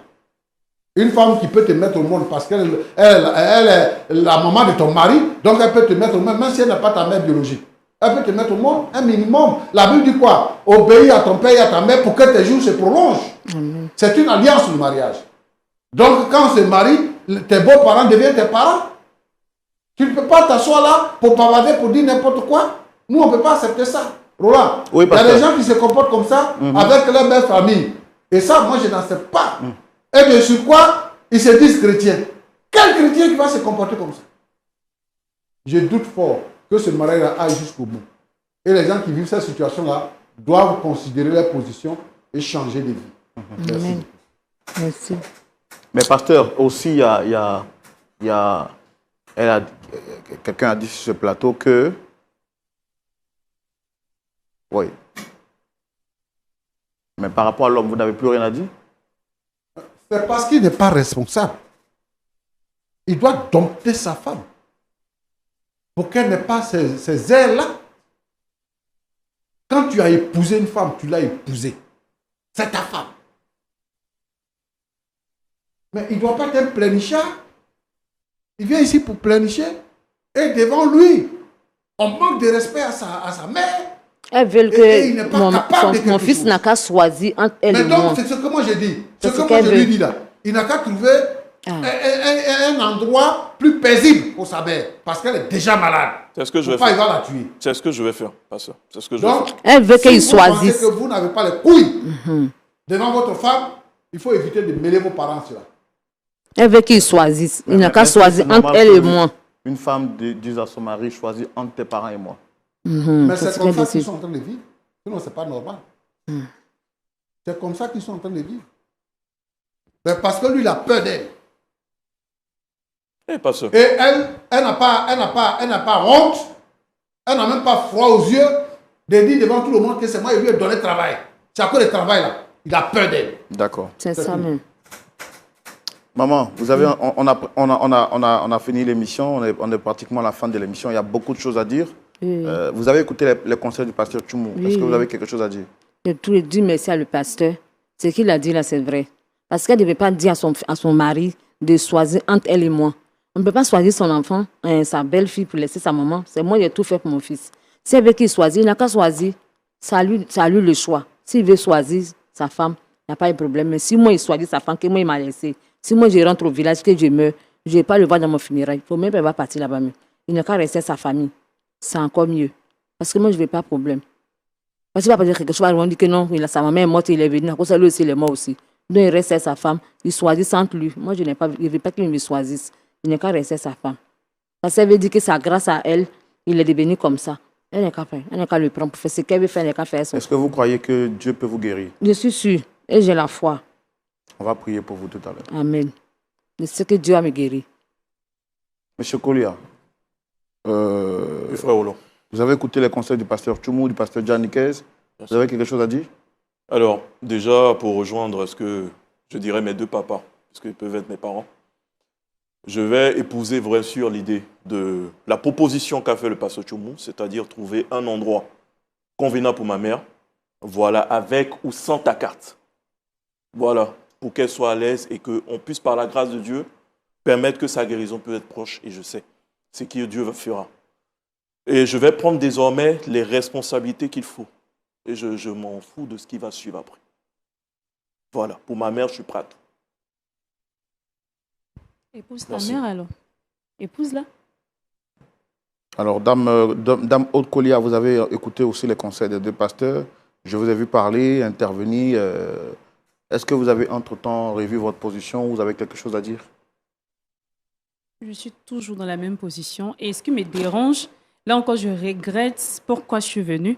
Une femme qui peut te mettre au monde parce qu'elle est la maman de ton mari, donc elle peut te mettre au monde, même si elle n'est pas ta mère biologique. Elle peut te mettre au monde un minimum. La Bible dit quoi? Obéis à ton père et à ta mère pour que tes jours se prolongent. C'est une alliance, le mariage. Donc quand on se marie, tes beaux-parents deviennent tes parents. Tu ne peux pas t'asseoir là pour bavarder, pour dire n'importe quoi. Nous, on ne peut pas accepter ça. Roland, oui, il y a des gens qui se comportent comme ça avec leur belle famille. Et ça, moi, je n'accepte pas. Et de sur quoi ils se disent chrétiens. Quel chrétien qui va se comporter comme ça? Je doute fort que ce mariage aille jusqu'au bout. Et les gens qui vivent cette situation-là doivent considérer leur position et changer de vie. Merci. Merci. Mais pasteur, aussi, quelqu'un a dit sur ce plateau que... Oui. Mais par rapport à l'homme, vous n'avez plus rien à dire? C'est parce qu'il n'est pas responsable. Il doit dompter sa femme pour qu'elle n'ait pas ces airs-là. Quand tu as épousé une femme, tu l'as épousée. C'est ta femme. Mais il ne doit pas être un pleinichard. Il vient ici pour pleinicher. Et devant lui, on manque de respect à sa mère. Elles veulent que mon fils n'a qu'à choisir entre elle et moi. Mais donc, c'est ce que moi j'ai dit. Ce que moi je lui dis là. Il n'a qu'à trouver un endroit plus paisible pour sa mère. Parce qu'elle est déjà malade. C'est ce que je vais faire. faire. Il va la tuer. C'est ce que je vais faire. Pas ça. C'est ce que je donc, vais faire. Elle veut qu'il choisisse. Si vous pensez que vous n'avez pas les couilles devant votre femme, il faut éviter de mêler vos parents sur là. Elle veut qu'il choisisse. Il n'a qu'à choisir entre elle et moi. Une femme dit à son mari, choisis entre tes parents et moi. Mais c'est comme ça qu'ils sont en train de vivre. Sinon, ce n'est pas normal. C'est comme ça qu'ils sont en train de vivre. Mais parce que lui, il a peur d'elle. Et pas ça. Et elle n'a pas honte. Elle n'a même pas froid aux yeux de dire devant tout le monde que c'est moi qui lui ai donné le travail. C'est à cause du travail là. Il a peur d'elle. D'accord. C'est ça même. Maman, vous avez, on a fini l'émission, on est pratiquement à la fin de l'émission. Il y a beaucoup de choses à dire. Vous avez écouté les conseils du pasteur Tchoumou. Est-ce que vous avez quelque chose à dire? Je dois dire merci à le pasteur. Ce qu'il a dit là, c'est vrai. Parce qu'elle ne devait pas dire à son mari de choisir entre elle et moi. On ne peut pas choisir son enfant, sa belle-fille pour laisser sa maman. C'est moi qui ai tout fait pour mon fils. Si elle veut qu'il choisisse, il n'a qu'à choisir. C'est à lui le choix. S'il veut choisir sa femme, il n'y a pas de problème. Mais si moi, il choisit sa femme, que moi, il m'a laissé. Si moi, je rentre au village, que je meurs, je ne vais pas le voir dans mon funérail. Il faut même pas partir là-bas. Il n'a qu'à rester à sa famille. C'est encore mieux. Parce que moi, je ne veux pas de problème. Parce qu'il va pas dire quelque chose, on dit que non, sa maman est morte, il est venu. À cause de lui aussi, il est mort aussi. Donc, il reste à sa femme. Il choisit entre lui. Moi, je ne veux pas qu'il me choisisse. Il n'a qu'à rester à sa femme. Parce que ça veut dire que c'est grâce à elle, il est devenu comme ça. Elle n'a qu'à faire. Elle n'a qu'à le prendre pour faire ce qu'elle veut faire. Elle n'a qu'à faire ça. Est-ce que vous croyez que Dieu peut vous guérir? Je suis sûre. Et j'ai la foi. On va prier pour vous tout à l'heure. Amen. Je sais que Dieu a me guéri. Monsieur Kolia, Frère Olo. Vous avez écouté les conseils du pasteur Tchoumou, du pasteur Janikez. Vous avez quelque chose à dire? Alors, déjà, pour rejoindre ce que je dirais mes deux papas, parce qu'ils peuvent être mes parents, je vais épouser bien sûr l'idée de la proposition qu'a fait le pasteur Tchoumou, c'est-à-dire trouver un endroit convenable pour ma mère, voilà, avec ou sans ta carte. Voilà, pour qu'elle soit à l'aise et qu'on puisse, par la grâce de Dieu, permettre que sa guérison peut être proche, et je sais, c'est ce que Dieu fera. Et je vais prendre désormais les responsabilités qu'il faut. Et je m'en fous de ce qui va suivre après. Voilà, pour ma mère, je suis prêt. Épouse ta mère alors. Épouse-la. Alors, Dame Aude Kolia, vous avez écouté aussi les conseils des deux pasteurs. Je vous ai vu parler, intervenir. Est-ce que vous avez entre-temps revu votre position? Vous avez quelque chose à dire? Je suis toujours dans la même position. Et ce qui me dérange, là encore, je regrette pourquoi je suis venue.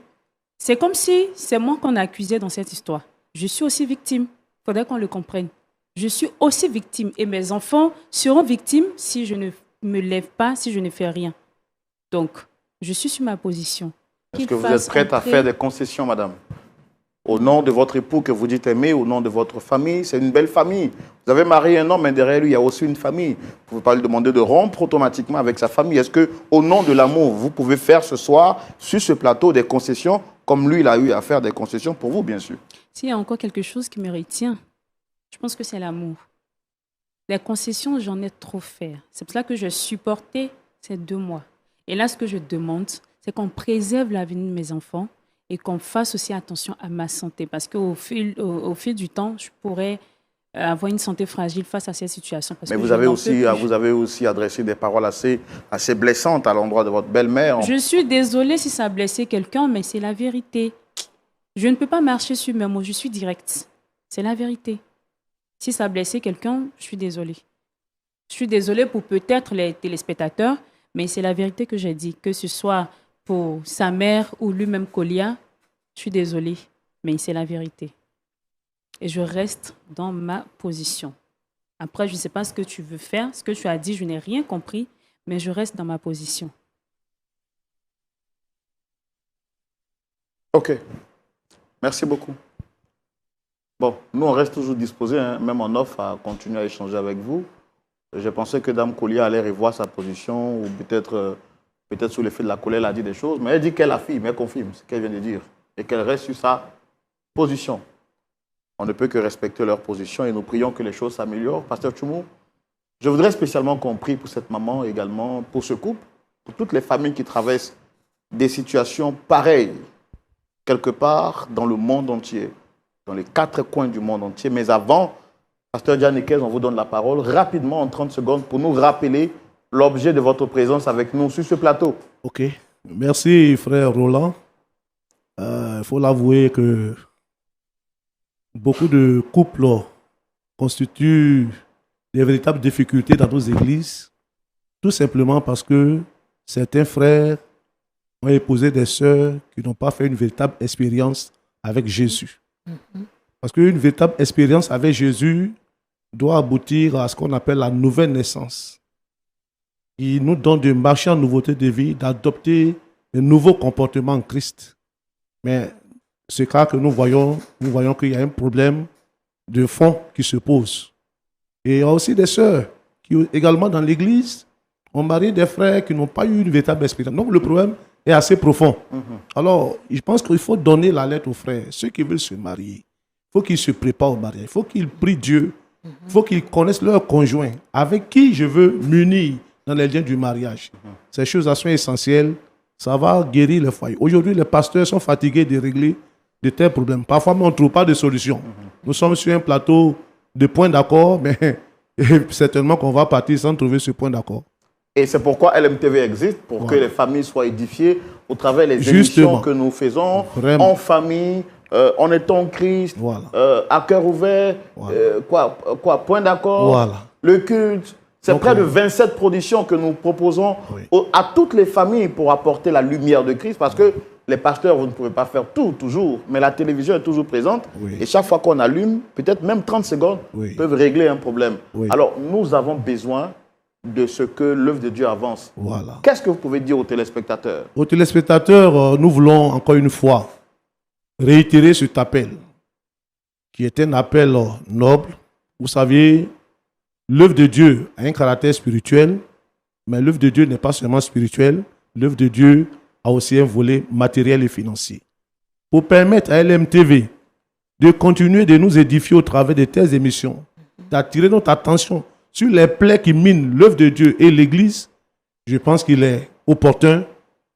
C'est comme si c'est moi qu'on a accusé dans cette histoire. Je suis aussi victime. Il faudrait qu'on le comprenne. Je suis aussi victime et mes enfants seront victimes si je ne me lève pas, si je ne fais rien. Donc, je suis sur ma position. Est-ce que vous êtes prête à faire des concessions, madame? Au nom de votre époux que vous dites aimer, au nom de votre famille, c'est une belle famille. Vous avez marié un homme, mais derrière lui, il y a aussi une famille. Vous ne pouvez pas lui demander de rompre automatiquement avec sa famille. Est-ce que, au nom de l'amour, vous pouvez faire ce soir, sur ce plateau, des concessions, comme lui, il a eu à faire des concessions pour vous, bien sûr? S'il y a encore quelque chose qui me retient, je pense que c'est l'amour. Les concessions, j'en ai trop fait. C'est pour ça que je supportais ces 2 mois. Et là, ce que je demande, c'est qu'on préserve l'avenir de mes enfants et qu'on fasse aussi attention à ma santé. Parce qu'au fil du temps, je pourrais avoir une santé fragile face à cette situation. Mais vous avez aussi adressé des paroles assez blessantes à l'endroit de votre belle-mère. Je suis désolée si ça a blessé quelqu'un, mais c'est la vérité. Je ne peux pas marcher sur mes mots, je suis directe. C'est la vérité. Si ça a blessé quelqu'un, je suis désolée. Je suis désolée pour peut-être les téléspectateurs, mais c'est la vérité que j'ai dit. Que ce soit pour sa mère ou lui-même Kolia, je suis désolée, mais c'est la vérité. Et je reste dans ma position. Après, je ne sais pas ce que tu veux faire, ce que tu as dit, je n'ai rien compris, mais je reste dans ma position. OK. Merci beaucoup. Bon, nous, on reste toujours disposés, hein, même en off, à continuer à échanger avec vous. Je pensais que Dame Kolia allait revoir sa position, ou peut-être sous l'effet de la colère, elle a dit des choses, mais elle dit qu'elle affirme, elle confirme ce qu'elle vient de dire, et qu'elle reste sur sa position. On ne peut que respecter leur position, et nous prions que les choses s'améliorent. Pasteur Tchoumou, je voudrais spécialement qu'on prie pour cette maman également, pour ce couple, pour toutes les familles qui traversent des situations pareilles, quelque part dans le monde entier, dans les 4 coins du monde entier. Mais avant, Pasteur Gianniquez, on vous donne la parole rapidement en 30 secondes pour nous rappeler l'objet de votre présence avec nous sur ce plateau. Ok. Merci, frère Roland. Il faut l'avouer que beaucoup de couples constituent des véritables difficultés dans nos églises, tout simplement parce que certains frères ont épousé des sœurs qui n'ont pas fait une véritable expérience avec Jésus. Parce qu'une véritable expérience avec Jésus doit aboutir à ce qu'on appelle la nouvelle naissance. Il nous donne de marcher en nouveauté de vie, d'adopter de nouveaux comportements en Christ. Mais ce cas que nous voyons qu'il y a un problème de fond qui se pose. Et il y a aussi des sœurs qui, également dans l'église, ont marié des frères qui n'ont pas eu une véritable expérience. Donc le problème est assez profond. Alors, je pense qu'il faut donner la lettre aux frères. Ceux qui veulent se marier, il faut qu'ils se préparent au mariage. Il faut qu'ils prient Dieu. Il faut qu'ils connaissent leur conjoint, avec qui je veux m'unir dans les liens du mariage. Ces choses sont essentielles. Ça va guérir le foyer. Aujourd'hui, les pasteurs sont fatigués de régler de tels problèmes. Parfois, on ne trouve pas de solution. Nous sommes sur un plateau de points d'accord, mais certainement qu'on va partir sans trouver ce point d'accord. Et c'est pourquoi LMTV existe, pour que les familles soient édifiées au travers des émissions que nous faisons, en famille, en étant Christ, à cœur ouvert, point d'accord, le culte. C'est près de 27 productions que nous proposons à toutes les familles pour apporter la lumière de Christ, parce que les pasteurs, vous ne pouvez pas faire tout, toujours, mais la télévision est toujours présente. Et chaque fois qu'on allume, peut-être même 30 secondes, peuvent régler un problème. Alors, nous avons besoin de ce que l'œuvre de Dieu avance. Qu'est-ce que vous pouvez dire aux téléspectateurs? Aux téléspectateurs, nous voulons encore une fois réitérer cet appel, qui est un appel noble. Vous savez, l'œuvre de Dieu a un caractère spirituel, mais l'œuvre de Dieu n'est pas seulement spirituelle, l'œuvre de Dieu a aussi un volet matériel et financier. Pour permettre à LMTV de continuer de nous édifier au travers de telles émissions, d'attirer notre attention sur les plaies qui minent l'œuvre de Dieu et l'Église, je pense qu'il est opportun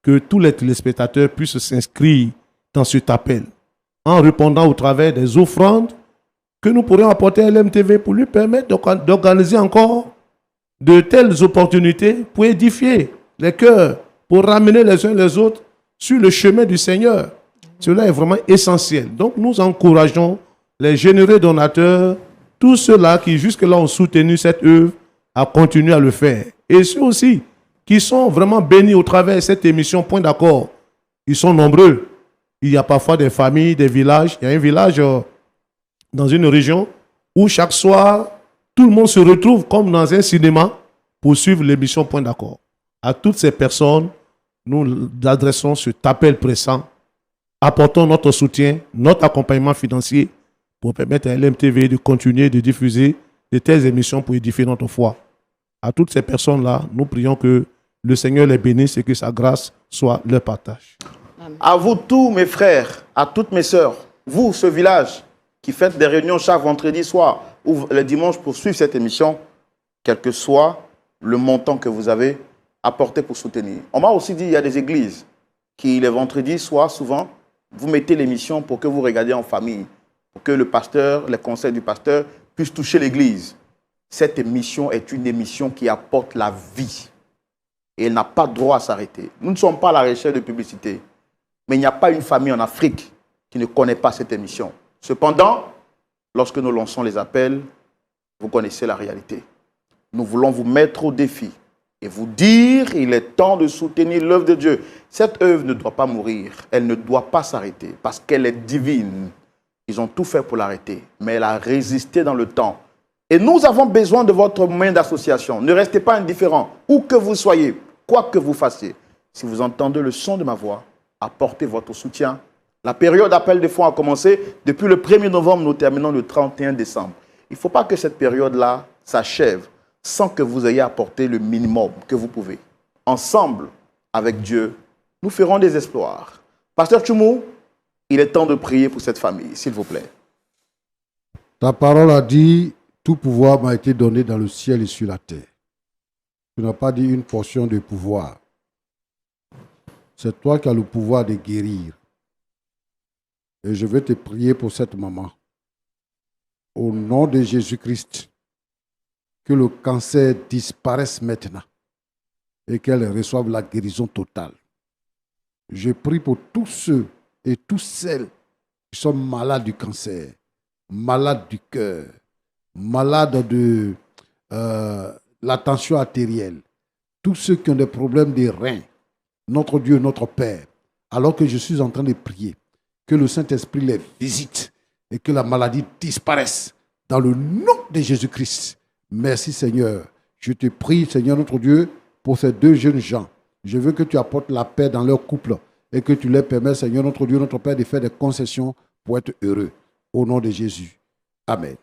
que tous les téléspectateurs puissent s'inscrire dans cet appel, en répondant au travers des offrandes que nous pourrions apporter à LMTV pour lui permettre d'organiser encore de telles opportunités pour édifier les cœurs, pour ramener les uns les autres sur le chemin du Seigneur. Cela est vraiment essentiel. Donc nous encourageons les généreux donateurs, tous ceux-là qui jusque-là ont soutenu cette œuvre, à continuer à le faire. Et ceux aussi qui sont vraiment bénis au travers de cette émission Point d'accord, ils sont nombreux. Il y a parfois des familles, des villages. Il y a un village dans une région où chaque soir, tout le monde se retrouve comme dans un cinéma pour suivre l'émission Point d'accord. À toutes ces personnes, nous adressons cet appel pressant. Apportons notre soutien, notre accompagnement financier pour permettre à LMTV de continuer de diffuser de telles émissions pour édifier notre foi. À toutes ces personnes-là, nous prions que le Seigneur les bénisse et que sa grâce soit leur partage. Amen. À vous tous, mes frères, à toutes mes sœurs, vous, ce village qui faites des réunions chaque vendredi soir ou le dimanche pour suivre cette émission, quel que soit le montant que vous avez apporté pour soutenir. On m'a aussi dit qu'il y a des églises qui, les vendredis soirs, souvent, vous mettez l'émission pour que vous regardiez en famille, pour que le pasteur, les conseils du pasteur puissent toucher l'église. Cette émission est une émission qui apporte la vie. Et elle n'a pas droit à s'arrêter. Nous ne sommes pas à la recherche de publicité. Mais il n'y a pas une famille en Afrique qui ne connaît pas cette émission. Cependant, lorsque nous lançons les appels, vous connaissez la réalité. Nous voulons vous mettre au défi et vous dire il est temps de soutenir l'œuvre de Dieu. Cette œuvre ne doit pas mourir. Elle ne doit pas s'arrêter parce qu'elle est divine. Ils ont tout fait pour l'arrêter, mais elle a résisté dans le temps. Et nous avons besoin de votre moyen d'association. Ne restez pas indifférents, où que vous soyez, quoi que vous fassiez. Si vous entendez le son de ma voix, apportez votre soutien. La période d'appel des fonds a commencé. Depuis le 1er novembre, nous terminons le 31 décembre. Il ne faut pas que cette période-là s'achève sans que vous ayez apporté le minimum que vous pouvez. Ensemble, avec Dieu, nous ferons des exploits. Pasteur Tchoumou, il est temps de prier pour cette famille, s'il vous plaît. Ta parole a dit, tout pouvoir m'a été donné dans le ciel et sur la terre. Tu n'as pas dit une portion de pouvoir. C'est toi qui as le pouvoir de guérir. Et je vais te prier pour cette maman. Au nom de Jésus-Christ, que le cancer disparaisse maintenant et qu'elle reçoive la guérison totale. Je prie pour tous ceux et toutes celles qui sont malades du cancer, malades du cœur, malades de la tension artérielle, tous ceux qui ont des problèmes des reins, notre Dieu, notre Père, alors que je suis en train de prier, que le Saint-Esprit les visite et que la maladie disparaisse dans le nom de Jésus-Christ. Merci Seigneur. Je te prie, Seigneur notre Dieu, pour ces deux jeunes gens. Je veux que tu apportes la paix dans leur couple et que tu leur permets, Seigneur notre Dieu, notre Père, de faire des concessions pour être heureux. Au nom de Jésus. Amen.